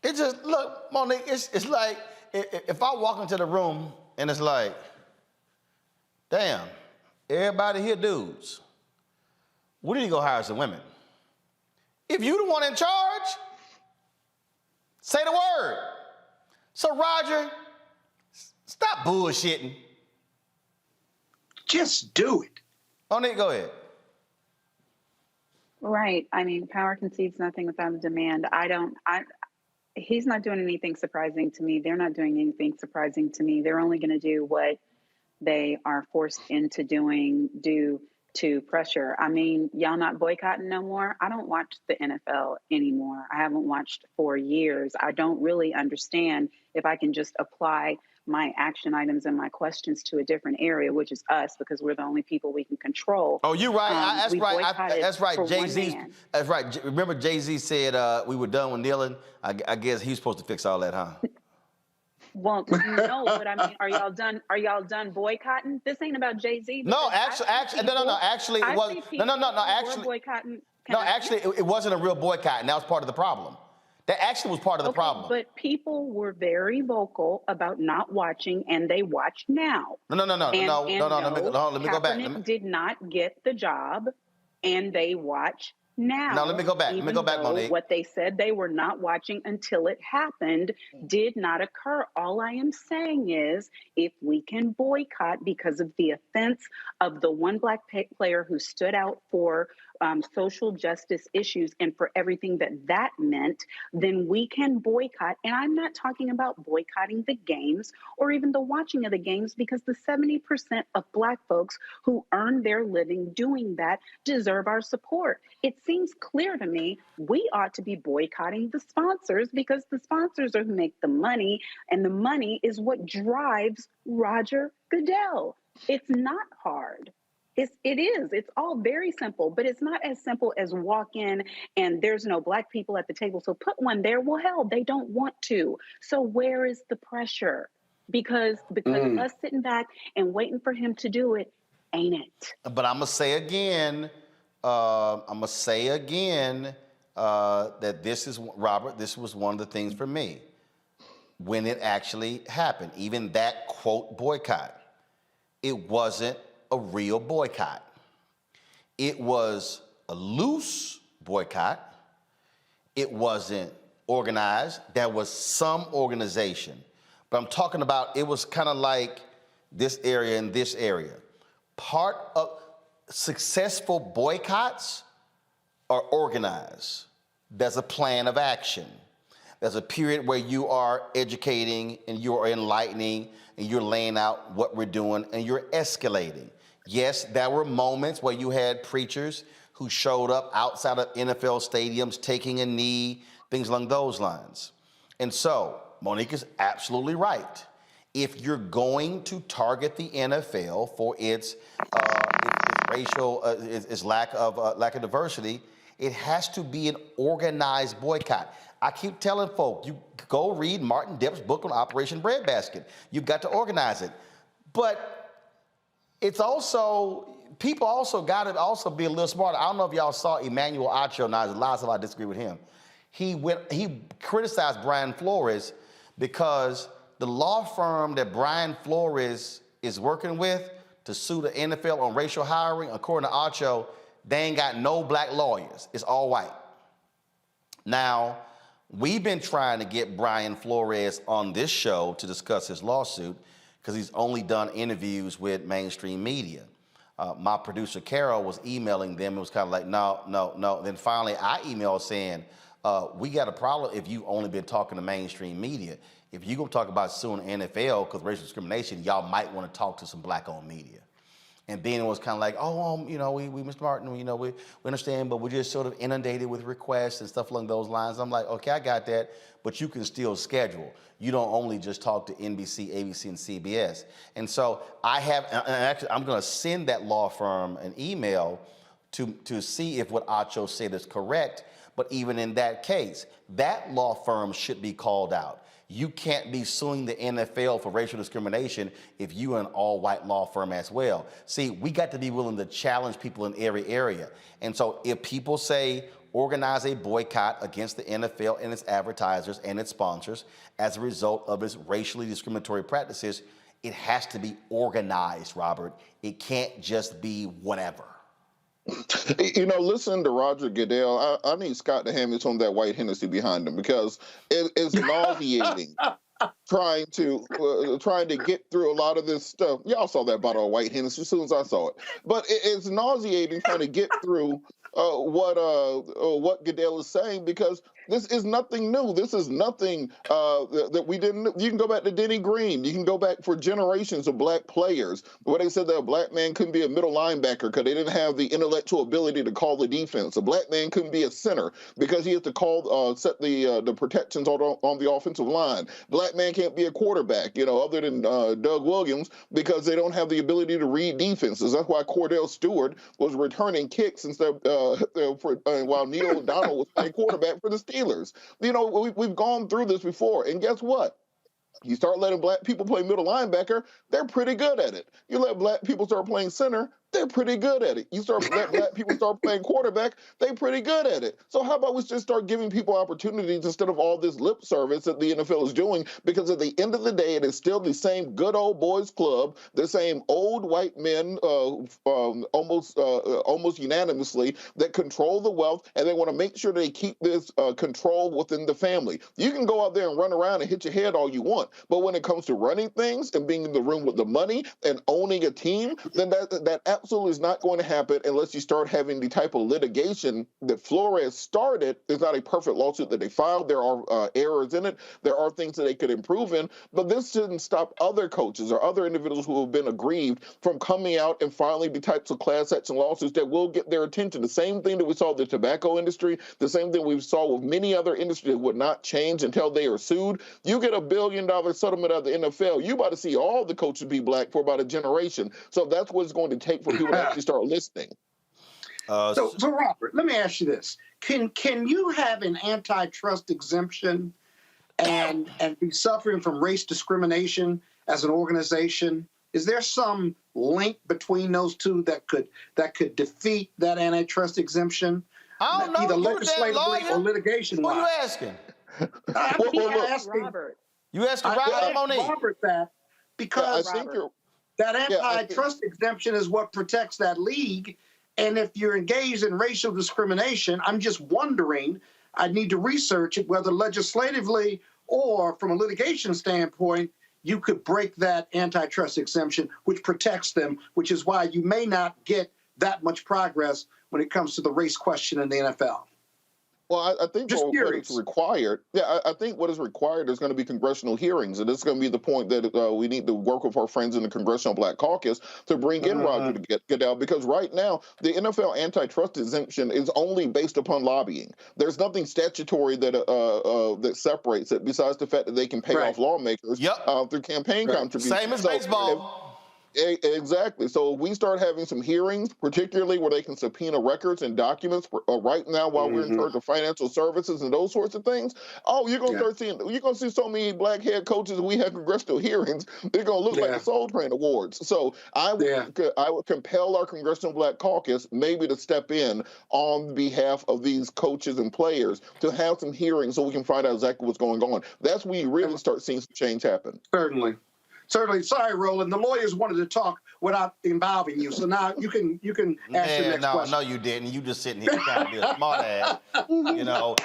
It just, look, Monique, it's like if I walk into the room and it's like, damn, everybody here dudes. We need to go hire some women. If you the one in charge, say the word. So Roger, stop bullshitting. Just do it. Monique, go ahead. Right. I mean, power concedes nothing without a demand. He's not doing anything surprising to me. They're not doing anything surprising to me. They're only going to do what they are forced into doing due to pressure. I mean, y'all not boycotting no more. I don't watch the NFL anymore. I haven't watched for years. I don't really understand if I can just apply my action items and my questions to a different area, which is us, because we're the only people we can control. Oh, you're right. That's we right. boycotted That's right. for one Jay-Z. man. That's right. Remember, Jay-Z said we were done with kneeling. I guess he's supposed to fix all that, huh? Well, no, but I mean, are y'all done? Are y'all done boycotting? This ain't about Jay-Z. No, actually, Actually, it was Actually, boycotting. No, actually, it wasn't a real boycott, and that was part of the problem. That actually was part of the problem. But people were very vocal about not watching, and they watch now. No. Let me go back. Kaepernick did not get the job, and they watch now. No, let me go back. Monique. What they said they were not watching until it happened did not occur. All I am saying is, if we can boycott because of the offense of the one black player who stood out for social justice issues and for everything that meant, then we can boycott. And I'm not talking about boycotting the games or even the watching of the games, because the 70% of black folks who earn their living doing that deserve our support. It seems clear to me we ought to be boycotting the sponsors, because the sponsors are who make the money, and the money is what drives Roger Goodell. It's not hard. It is. It's all very simple, but it's not as simple as walk in and there's no black people at the table, so put one there. Well, hell, they don't want to. So where is the pressure? Because us sitting back and waiting for him to do it, ain't it? But I'm gonna say again, that this is, Robert, this was one of the things for me when it actually happened. Even that quote boycott, it wasn't a real boycott. It was a loose boycott. It wasn't organized. There was some organization. But I'm talking about, it was kind of like this area and this area. Part of successful boycotts are organized. There's a plan of action. There's a period where you are educating and you are enlightening and you're laying out what we're doing and you're escalating. Yes, there were moments where you had preachers who showed up outside of NFL stadiums taking a knee, things along those lines. And so, Monique is absolutely right. If you're going to target the NFL for its racial, its lack of diversity, it has to be an organized boycott. I keep telling folk, you go read Martin Depp's book on Operation Breadbasket. You've got to organize it. But it's also, people also got to also be a little smarter. I don't know if y'all saw Emmanuel Acho. Now, there's lots of I disagree with him. He criticized Brian Flores because the law firm that Brian Flores is working with to sue the NFL on racial hiring, according to Acho, they ain't got no black lawyers. It's all white. Now, we've been trying to get Brian Flores on this show to discuss his lawsuit because he's only done interviews with mainstream media. My producer, Carol, was emailing them. It was kind of like, no. Then finally, I emailed saying, we got a problem if you've only been talking to mainstream media. If you're going to talk about suing the NFL because racial discrimination, y'all might want to talk to some black-owned media. And then it was kind of like, we Mr. Martin, we understand, but we're just sort of inundated with requests and stuff along those lines. I'm like, okay, I got that, but you can still schedule. You don't only just talk to NBC, ABC, and CBS. And so I'm going to send that law firm an email to see if what Acho said is correct. But even in that case, that law firm should be called out. You can't be suing the NFL for racial discrimination if you're an all-white law firm as well. See, we got to be willing to challenge people in every area. And so if people say organize a boycott against the NFL and its advertisers and its sponsors as a result of its racially discriminatory practices, it has to be organized, Robert. It can't just be whatever. Listening to Roger Goodell, I need Scott to hand me some of that white Hennessy behind him because it's nauseating. trying to get through a lot of this stuff. Y'all saw that bottle of white Hennessy as soon as I saw it. But it's nauseating trying to get through what Goodell is saying, because this is nothing new. This is nothing that we didn't. You can go back to Denny Green. You can go back for generations of black players where they said that a black man couldn't be a middle linebacker because they didn't have the intellectual ability to call the defense. A black man couldn't be a center because he had to call set the protections on the offensive line. Black man can't be a quarterback, other than Doug Williams, because they don't have the ability to read defenses. That's why Cordell Stewart was returning kicks instead while Neil O'Donnell was playing quarterback for the Steelers. We've gone through this before, and guess what? You start letting black people play middle linebacker, they're pretty good at it. You let black people start playing center, they're pretty good at it. You let black people start playing quarterback, they're pretty good at it. So how about we just start giving people opportunities instead of all this lip service that the NFL is doing? Because at the end of the day, it is still the same good old boys club, the same old white men, almost unanimously, that control the wealth, and they want to make sure they keep this control within the family. You can go out there and run around and hit your head all you want, but when it comes to running things and being in the room with the money and owning a team, then that absolutely is not going to happen unless you start having the type of litigation that Flores started. It's not a perfect lawsuit that they filed. There are errors in it. There are things that they could improve in, but this shouldn't stop other coaches or other individuals who have been aggrieved from coming out and filing the types of class action lawsuits that will get their attention. The same thing that we saw with the tobacco industry, the same thing we saw with many other industries that would not change until they are sued. You get $1 billion settlement out of the NFL, you about to see all the coaches be black for about a generation. So that's what it's going to take for people to actually start listening. So Robert, let me ask you this. Can you have an antitrust exemption and be suffering from race discrimination as an organization? Is there some link between those two that could defeat that antitrust exemption? I don't know. Either You legislatively or litigation-wise. Who you asking? I'm asking Robert. You asking Robert, Monique? Robert that because that antitrust exemption is what protects that league. And if you're engaged in racial discrimination, I'm just wondering, I need to research it, whether legislatively or from a litigation standpoint, you could break that antitrust exemption, which protects them, which is why you may not get that much progress when it comes to the race question in the NFL. Well, I think what is required, I think what is required is going to be congressional hearings, and this is going to be the point that we need to work with our friends in the Congressional Black Caucus to bring in Roger to Goodell, because right now the NFL antitrust exemption is only based upon lobbying. There's nothing statutory that separates it, besides the fact that they can pay off lawmakers through campaign contributions. Same as baseball. Exactly. So we start having some hearings, particularly where they can subpoena records and documents right now while we're in charge of financial services and those sorts of things. Oh, you're going to see so many black head coaches and we have congressional hearings. They're going to look like the Soul Train Awards. So I would compel our Congressional Black Caucus maybe to step in on behalf of these coaches and players to have some hearings so we can find out exactly what's going on. That's when you really start seeing some change happen. Certainly. Sorry, Roland. The lawyers wanted to talk without involving you, so now you can ask your next question. No, you didn't. You just sitting here trying to be a smart ass,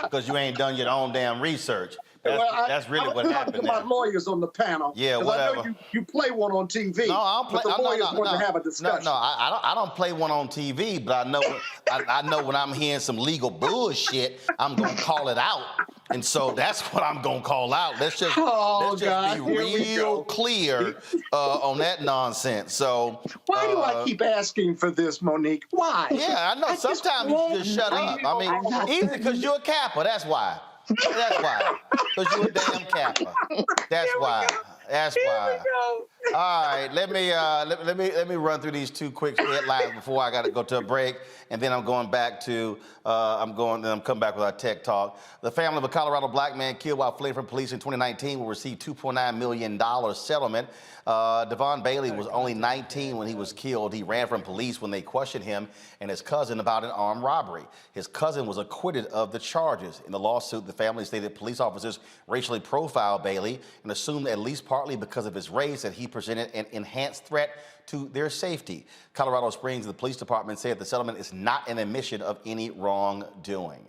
because you ain't done your own damn research. That's really what happened. I'm talking about lawyers on the panel. Yeah, whatever. I know you play one on TV. No, I don't play. But the lawyers want to have a discussion. No, I don't play one on TV, but I know when I'm hearing some legal bullshit, I'm gonna call it out. And so that's what I'm going to call out. Let's just be real clear on that nonsense. So why do I keep asking for this, Monique? Why? Yeah, I know. Sometimes you just shut up. I mean, easy because you're a Kappa. That's why. That's why. Because you're a damn Kappa. That's why. That's why. All right, let me run through these two quick headlines before I got to go to a break, and then I'm going back to I'm coming back with our tech talk. The family of a Colorado black man killed while fleeing from police in 2019 will receive $2.9 million settlement. Devon Bailey was only 19 when he was killed. He ran from police when they questioned him and his cousin about an armed robbery. His cousin was acquitted of the charges. In the lawsuit, the family stated police officers racially profiled Bailey and assumed, at least partly because of his race, that he presented an enhanced threat to their safety. Colorado Springs, the police department said the settlement is not an admission of any wrongdoing.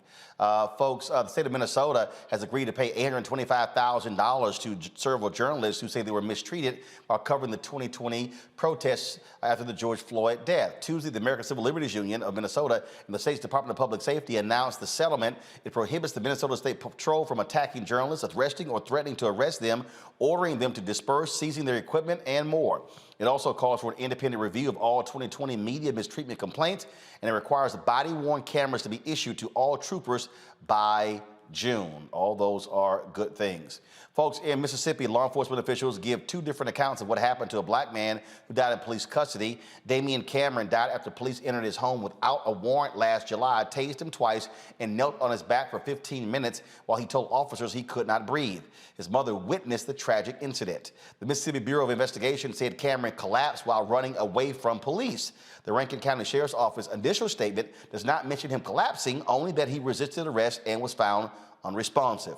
Folks, the state of Minnesota has agreed to pay $825,000 to several journalists who say they were mistreated while covering the 2020 protests after the George Floyd death. Tuesday, the American Civil Liberties Union of Minnesota and the state's Department of Public Safety announced the settlement. It prohibits the Minnesota State Patrol from attacking journalists, arresting or threatening to arrest them, ordering them to disperse, seizing their equipment, and more. It also calls for an independent review of all 2020 media mistreatment complaints, and it requires body-worn cameras to be issued to all troopers by June. All those are good things. Folks, in Mississippi, law enforcement officials give two different accounts of what happened to a black man who died in police custody. Damian Cameron died after police entered his home without a warrant last July, tased him twice, and knelt on his back for 15 minutes while he told officers he could not breathe. His mother witnessed the tragic incident. The Mississippi Bureau of Investigation said Cameron collapsed while running away from police. The Rankin County Sheriff's Office initial statement does not mention him collapsing, only that he resisted arrest and was found unresponsive.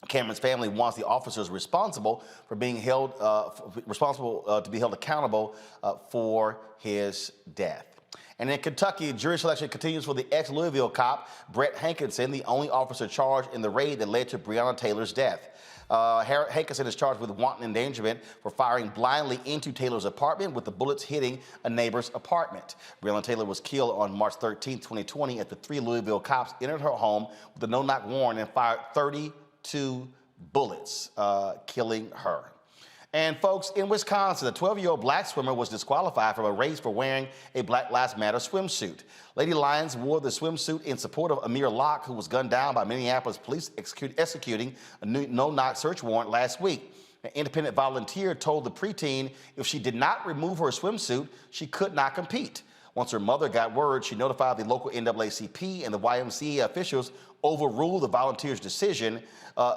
Cameron's family wants the officers responsible for being held to be held accountable for his death. And in Kentucky, jury selection continues for the ex-Louisville cop Brett Hankinson, the only officer charged in the raid that led to Breonna Taylor's death. Hankinson is charged with wanton endangerment for firing blindly into Taylor's apartment with the bullets hitting a neighbor's apartment. Breonna Taylor was killed on March 13, 2020 after 3 Louisville cops entered her home with a no-knock warrant and fired 32 bullets, killing her. And folks, in Wisconsin, a 12-year-old black swimmer was disqualified from a race for wearing a Black Lives Matter swimsuit. Lady Lions wore the swimsuit in support of Amir Locke, who was gunned down by Minneapolis police executing a no-knock search warrant last week. An independent volunteer told the preteen if she did not remove her swimsuit, she could not compete. Once her mother got word, she notified the local NAACP, and the YMCA officials overruled the volunteer's decision.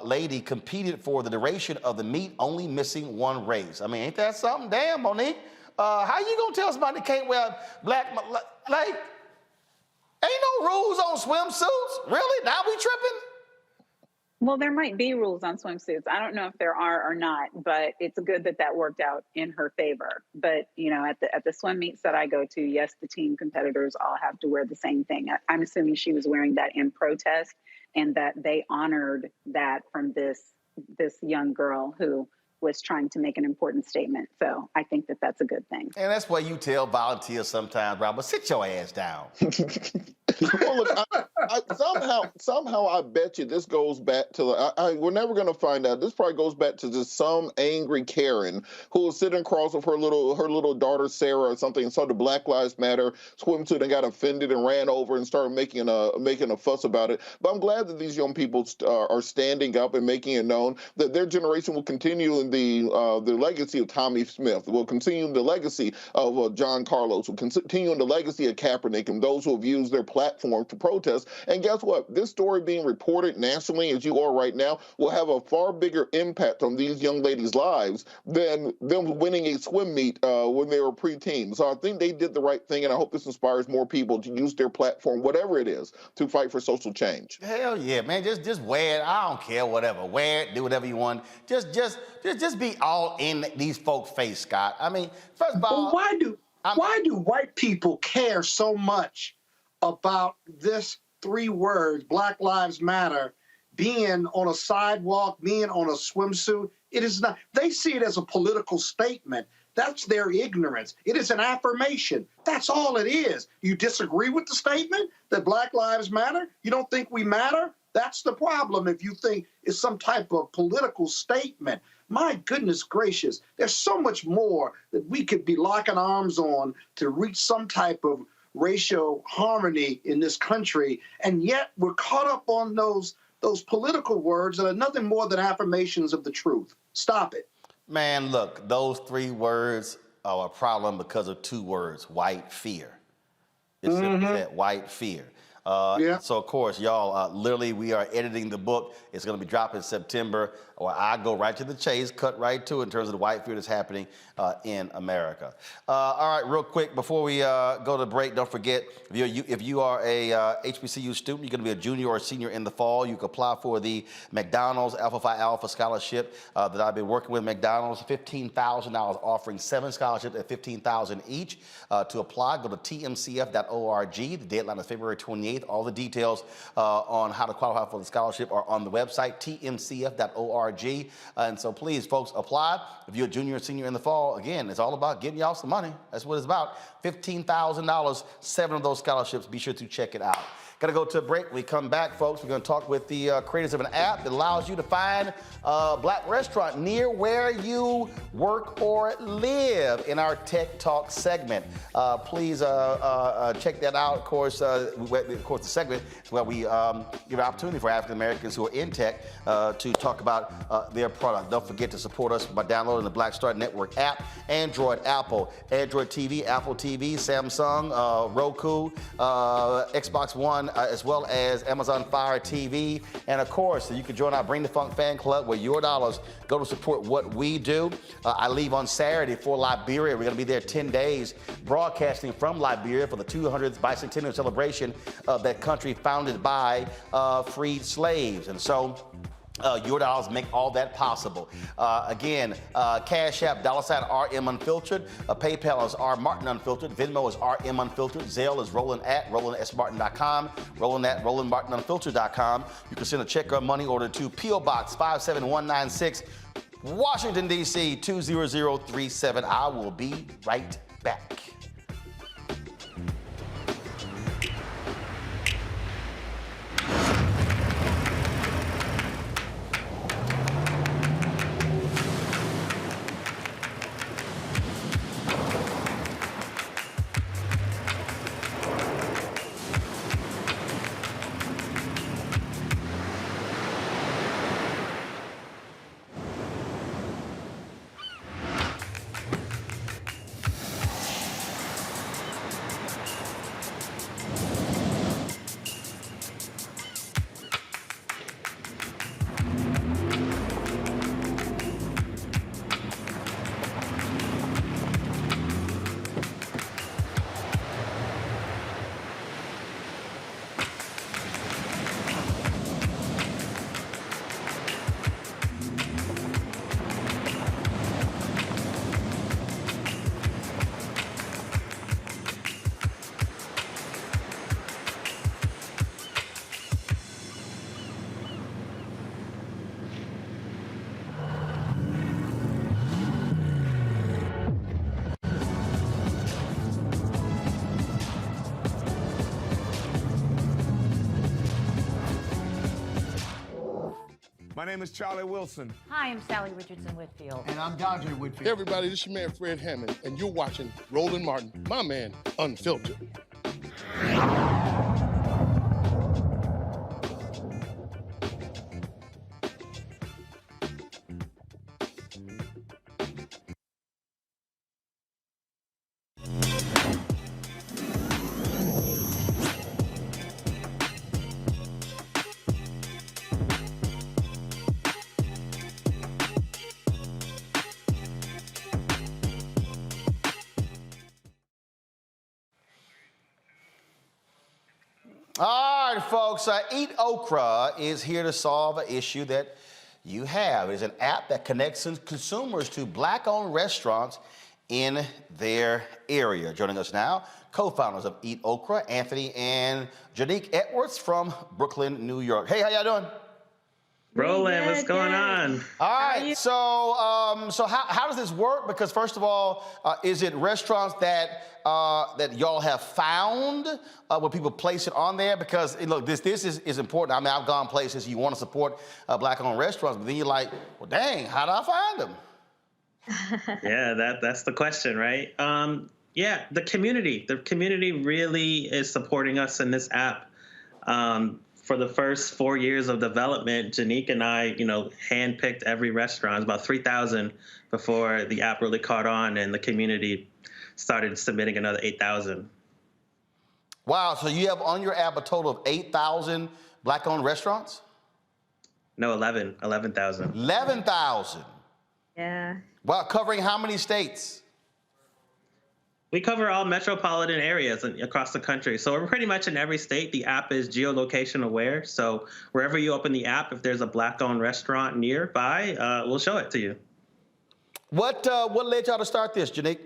Lady competed for the duration of the meet, only missing one race. I mean, ain't that something? Damn, Monique. How you gonna tell somebody they can't wear black, like, ain't no rules on swimsuits? Really? Now we tripping? Well, there might be rules on swimsuits. I don't know if there are or not, but it's good that that worked out in her favor. But, you know, at the swim meets that I go to, yes, the team competitors all have to wear the same thing. I'm assuming she was wearing that in protest, and that they honored that from this young girl who was trying to make an important statement. So I think that that's a good thing. And that's why you tell volunteers sometimes, Robert, sit your ass down. Well, look, somehow I bet you this goes back to, we're never going to find out. This probably goes back to just some angry Karen who was sitting across with her little daughter, Sarah, or something, and saw the Black Lives Matter swimsuit and got offended and ran over and started making a fuss about it. But I'm glad that these young people are standing up and making it known that their generation will continue in the legacy of Tommy Smith, will continue the legacy of John Carlos, will continue in the legacy of Kaepernick and those who have used their platform to protest. And guess what? This story being reported nationally, as you are right now, will have a far bigger impact on these young ladies' lives than them winning a swim meet when they were preteen. So I think they did the right thing, and I hope this inspires more people to use their platform, whatever it is, to fight for social change. Hell yeah, man! Just wear it. I don't care, whatever. Wear it. Do whatever you want. Just be all in these folks' face, Scott. I mean, first of all, but why do white people care so much about this 3 words, Black Lives Matter, being on a sidewalk, being on a swimsuit? It is not. They see it as a political statement. That's their ignorance. It is an affirmation. That's all it is. You disagree with the statement that Black Lives Matter? You don't think we matter? That's the problem if you think it's some type of political statement. My goodness gracious, there's so much more that we could be locking arms on to reach some type of racial harmony in this country, and yet we're caught up on those political words that are nothing more than affirmations of the truth. Stop it. Man, look, those 3 words are a problem because of 2 words, white fear. It's simply that, white fear. So, of course, y'all, literally, we are editing the book. It's going to be dropped in September, or I go right to the chase, cut right to it in terms of the white fear that's happening in America. All right, real quick, before we go to break, don't forget, if you are a HBCU student, you're going to be a junior or a senior in the fall, you can apply for the McDonald's Alpha Phi Alpha Scholarship that I've been working with McDonald's, $15,000, offering 7 scholarships at $15,000 each. To apply, go to tmcf.org. The deadline is February 28th. All the details on how to qualify for the scholarship are on the website, tmcf.org. And so please, folks, apply. If you're a junior or senior in the fall, again, it's all about getting y'all some money. That's what it's about. $15,000, 7 of those scholarships. Be sure to check it out. Got to go to a break. When we come back, folks, we're going to talk with the creators of an app that allows you to find a black restaurant near where you work or live in our Tech Talk segment. Please check that out. Of course, the segment is where we give an opportunity for African Americans who are in tech to talk about their product. Don't forget to support us by downloading the Black Star Network app, Android, Apple, Android TV, Apple TV, Samsung, Roku, Xbox One, as well as Amazon Fire TV. And of course, you can join our Bring the Funk fan club where your dollars go to support what we do. I leave on Saturday for Liberia. We're going to be there 10 days broadcasting from Liberia for the 200th bicentennial celebration of that country founded by freed slaves. And so your dollars make all that possible. Again, Cash App, $RM Unfiltered. PayPal is R Martin Unfiltered. Venmo is RM Unfiltered. Zelle is Roland at RolandSMartin.com. Roland at RolandMartinUnfiltered.com. You can send a check or money order to P.O. Box 57196, Washington, D.C. 20037. I will be right back. My name is Charlie Wilson. Hi, I'm Sally Richardson Whitfield. And I'm Dondre Whitfield. Hey everybody, this is your man Fred Hammond, and you're watching Roland Martin, my man, Unfiltered. All right, folks, EatOkra is here to solve an issue that you have. It's an app that connects consumers to black-owned restaurants in their area. Joining us now, co-founders of EatOkra, Anthony and Janique Edwards from Brooklyn, New York. Hey, how y'all doing? Roland, what's going on? All right, so how does this work? Because first of all, is it restaurants that y'all have found where people place it on there? Because look, this is important. I mean, I've gone places you want to support black-owned restaurants, but then you're like, well, dang, how do I find them? Yeah, that's the question, right? Yeah, the community really is supporting us in this app. For the first 4 years of development, Janique and I, handpicked every restaurant, about 3,000 before the app really caught on and the community started submitting another 8,000. Wow, so you have on your app a total of 8,000 Black-owned restaurants? No, 11,000. 11,000. Yeah. Wow, covering how many states? We cover all metropolitan areas across the country. So we're pretty much in every state. The app is geolocation aware. So wherever you open the app, if there's a Black-owned restaurant nearby, we'll show it to you. What led y'all to start this, Janique?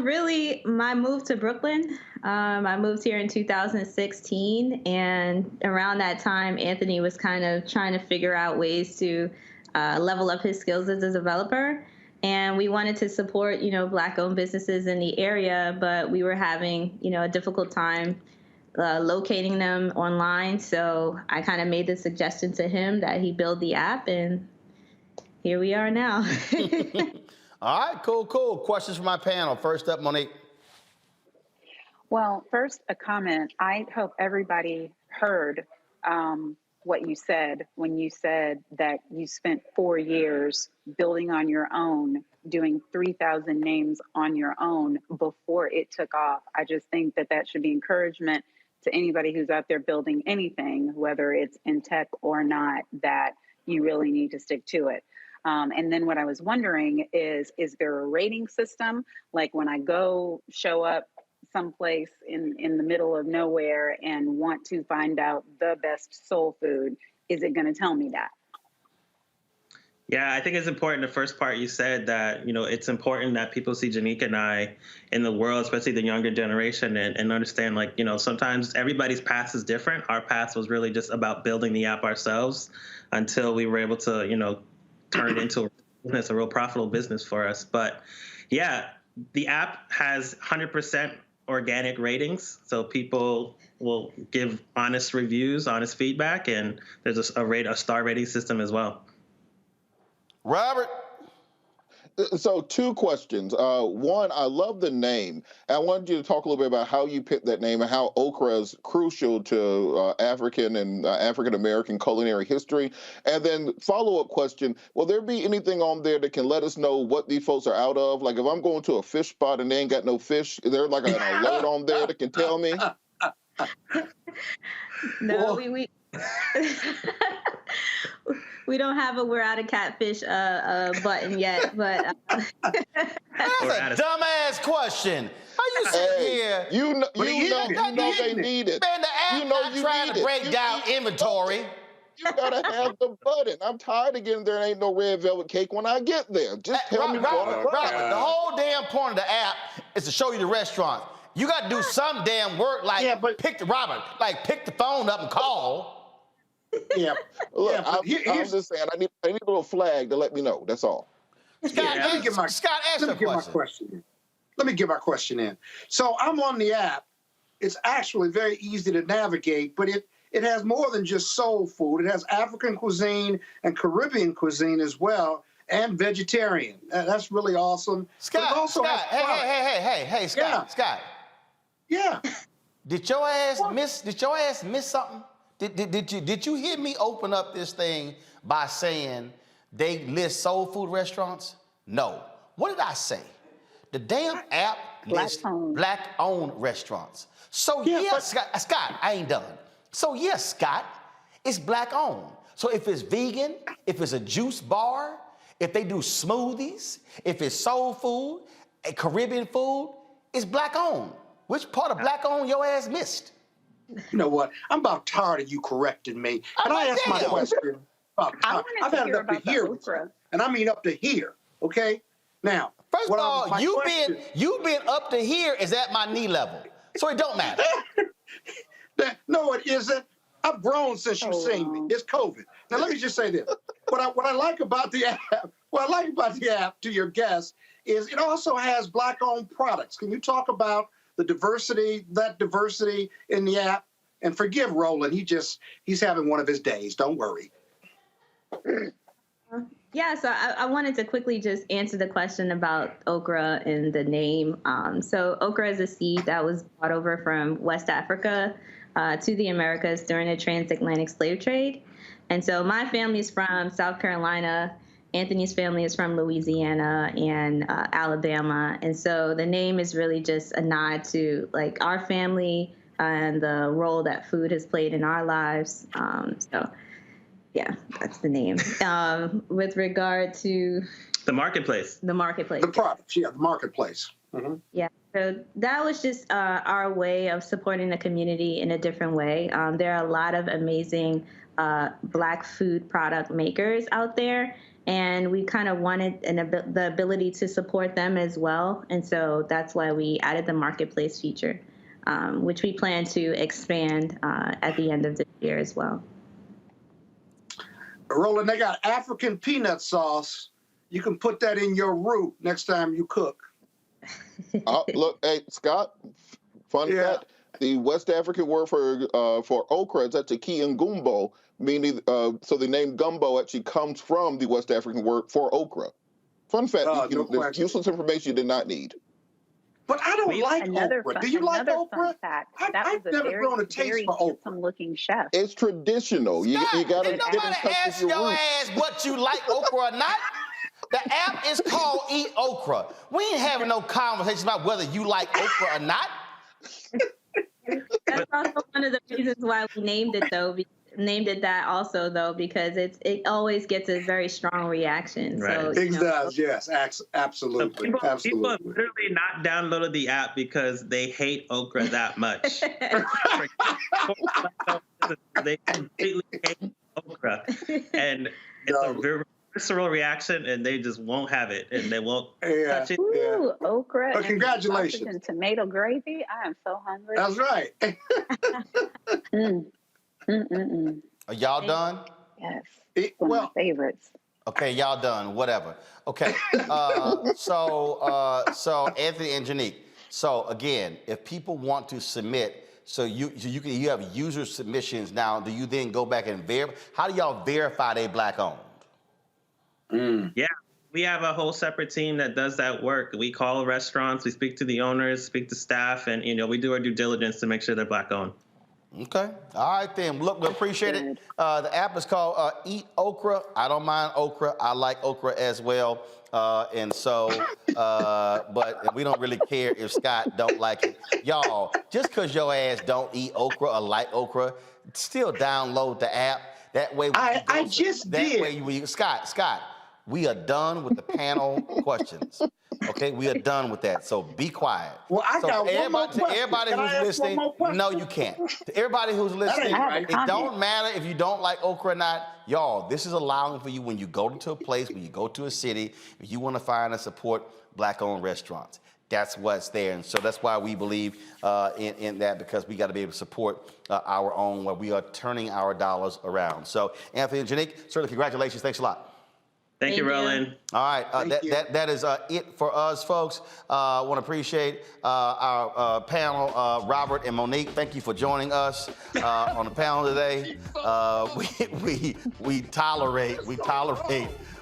Really, my move to Brooklyn. I moved here in 2016, and around that time, Anthony was kind of trying to figure out ways to level up his skills as a developer. And we wanted to support, Black-owned businesses in the area, but we were having, a difficult time locating them online. So I kind of made the suggestion to him that he build the app, and here we are now. All right, cool. Questions from my panel. First up, Monique. Well, first, a comment. I hope everybody heard what you said when you said that you spent 4 years building on your own, doing 3,000 names on your own before it took off. I just think that should be encouragement to anybody who's out there building anything, whether it's in tech or not, that you really need to stick to it. And then what I was wondering is there a rating system? Like when I go show up someplace in the middle of nowhere and want to find out the best soul food, is it going to tell me that? Yeah, I think it's important. The first part you said that, it's important that people see Janique and I in the world, especially the younger generation, and understand, sometimes everybody's path is different. Our path was really just about building the app ourselves until we were able to, turn it into a real profitable business for us. But yeah, the app has 100% organic ratings. So people will give honest reviews, honest feedback, and there's a star rating system as well. Robert. So 2 questions. One, I love the name. I wanted you to talk a little bit about how you picked that name and how okra is crucial to African and African-American culinary history. And then follow-up question, will there be anything on there that can let us know what these folks are out of? Like if I'm going to a fish spot and they ain't got no fish, is there like an alert on there that can tell me? No, we we don't have a "we're out of catfish" button yet, but that's a dumbass question. How you sitting here? You know they need it. Man, the app not trying to break down inventory. You gotta have the button. I'm tired of getting there. Ain't no red velvet cake when I get there. Just tell me what. The whole damn point of the app is to show you the restaurant. You got to do some damn work, like pick the phone up and call. Yeah. Look, I'm just saying, I need a little flag to let me know. That's all. Scott, let me get my question in. So I'm on the app. It's actually very easy to navigate, but it has more than just soul food. It has African cuisine and Caribbean cuisine as well, and vegetarian. That's really awesome. Scott, hey, Scott, Yeah. Scott. Yeah. Did your ass miss something? Did you hear me open up this thing by saying they list soul food restaurants? No. What did I say? The damn app lists Black-owned restaurants. So Scott, I ain't done. So yes, Scott, it's Black-owned. So if it's vegan, if it's a juice bar, if they do smoothies, if it's soul food, Caribbean food, it's Black-owned. Which part of Black-owned your ass missed? You know what? I'm about tired of you correcting me. Can I ask my question? I've had it up to here, and I mean up to here. Okay. Now, first of all, you been up to here is at my knee level, so it don't matter. No, it isn't. I've grown since you've seen me. It's COVID. Now let me just say this: what I like about the app, to your guests, is it also has Black-owned products. Can you talk about the diversity in the app? And forgive Roland, he's having one of his days. Don't worry. Yeah, so I wanted to quickly just answer the question about okra and the name. So okra is a seed that was brought over from West Africa to the Americas during the transatlantic slave trade. And so my family's from South Carolina, Anthony's family is from Louisiana and Alabama. And so the name is really just a nod to like our family and the role that food has played in our lives. So yeah, that's the name. With regard to the marketplace. The marketplace. The products, yeah, the marketplace. Mm-hmm. Yeah, so that was just our way of supporting the community in a different way. There are a lot of amazing Black food product makers out there, and we kind of wanted the ability to support them as well. And so that's why we added the marketplace feature, which we plan to expand at the end of the year as well. Roland, they got African peanut sauce. You can put that in your roux next time you cook. Look, hey, Scott, fun fact, the West African word for okra is actually kiangumbo, meaning, so the name gumbo actually comes from the West African word for okra. Fun fact, there's useless information you did not need. But I don't like okra. Do you like okra? I've never grown a taste for okra. Looking chef. It's traditional. You got to did nobody ask your ass what you like okra or not? The app is called EatOkra. We ain't having no conversation about whether you like okra or not. That's also one of the reasons why we named it that also though, because it always gets a very strong reaction. Right. So It does, yes, absolutely. People have literally not downloaded the app because they hate okra that much. They completely hate okra, and it's a very visceral reaction, and they just won't have it, and they won't touch it. Ooh, okra. Well, congratulations. And tomato gravy. I am so hungry. That's right. Are y'all done? Yes. One of my favorites. Okay, y'all done. Whatever. Okay. So Anthony and Janique. So again, if people want to submit, so you have user submissions now. Do you then go back and verify? How do y'all verify they Black owned? Yeah, we have a whole separate team that does that work. We call restaurants, we speak to the owners, speak to staff, and we do our due diligence to make sure they're Black owned. Okay. All right, then. Look, we appreciate it. The app is called EatOkra. I don't mind okra. I like okra as well. And so, but we don't really care if Scott don't like it. Y'all, just because your ass don't eat okra or like okra, still download the app. That way, I just did. That way, Scott, we are done with the panel questions. Okay, we are done with that. So be quiet. Well, I got one more question. To everybody who's listening, no, you can't. To everybody who's listening, it don't matter if you don't like okra or not. Y'all, this is allowing for you when you go into a place, when you go to a city, if you want to find and support Black-owned restaurants. That's what's there. And so that's why we believe in that, because we got to be able to support our own, where we are turning our dollars around. So Anthony and Janique, certainly congratulations. Thanks a lot. Thank you, Roland. All right, that is it for us, folks. I want to appreciate our panel, Robert and Monique. Thank you for joining us on the panel today.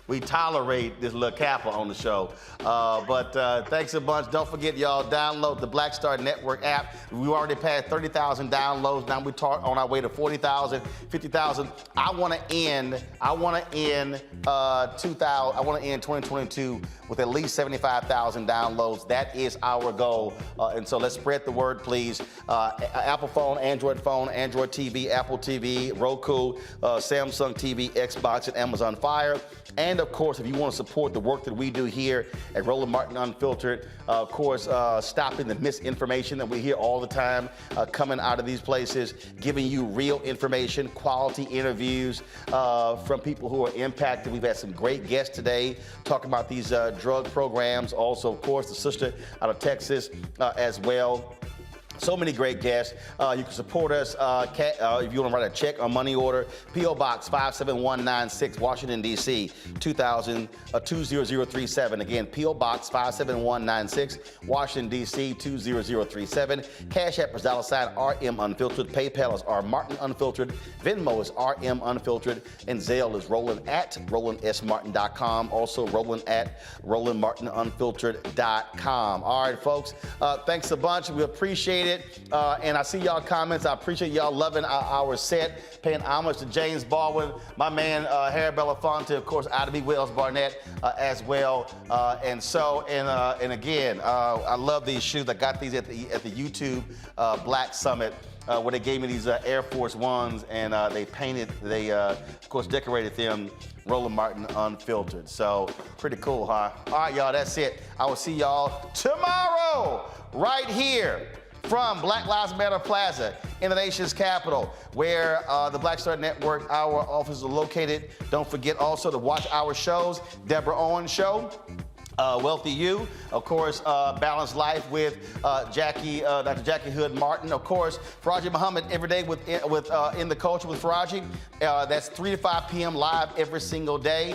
We tolerate this little kappa on the show. But thanks a bunch. Don't forget, y'all, download the Black Star Network app. We already passed 30,000 downloads. Now we're on our way to 40,000, 50,000. I want to end 2022 with at least 75,000 downloads. That is our goal. And so let's spread the word, please. Apple phone, Android TV, Apple TV, Roku, Samsung TV, Xbox, and Amazon Fire. And of course, if you want to support the work that we do here at Roland Martin Unfiltered, of course, stopping the misinformation that we hear all the time coming out of these places, giving you real information, quality interviews from people who are impacted. We've had some great guests today talking about these drug programs. Also, of course, the sister out of Texas as well. So many great guests. You can support us if you want to write a check or money order. P.O. Box 57196, Washington, D.C., 20037. Again, P.O. Box 57196, Washington, D.C., 20037. Cash App is $RM Unfiltered. PayPal is R Martin Unfiltered. Venmo is RM Unfiltered. And Zelle is Roland at RolandSMartin.com. Also, Roland at RolandMartinUnfiltered.com. All right, folks. Thanks a bunch. We appreciate it. it. And I see y'all comments. I appreciate y'all loving our set, paying homage to James Baldwin, my man Harry Belafonte, of course, Ida B. Wells Barnett as well. And again, I love these shoes. I got these at the YouTube Black Summit. Where they gave me these Air Force Ones, and they of course decorated them Roland Martin Unfiltered. So pretty cool, huh? All right, y'all, that's it. I will see y'all tomorrow right here from Black Lives Matter Plaza in the nation's capital, where the Black Star Network, our offices are located. Don't forget also to watch our shows, Deborah Owens Show, Wealthy You, of course, Balanced Life with Dr. Jackie Hood Martin, of course, Faraji Muhammad every day with In the Culture with Faraji. That's 3 to 5 p.m. live every single day.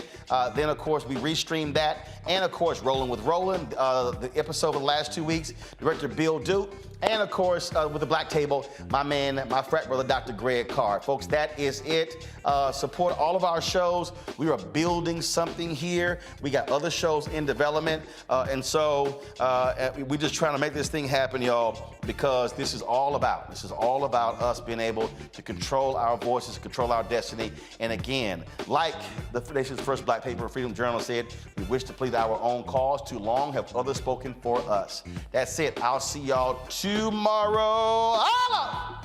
Then, of course, we restream that. And, of course, Rolling with Roland, the episode of the last 2 weeks, Director Bill Duke. And, of course, with the Black Table, my man, my frat brother, Dr. Greg Carr. Folks, that is it. Support all of our shows. We are building something here. We got other shows in development. And so we're just trying to make this thing happen, y'all, because this is all about us being able to control our voices, control our destiny. And again, like the nation's first Black paper, Freedom Journal said, we wish to plead our own cause. Too long have others spoken for us. That's it. I'll see y'all tomorrow. Holla!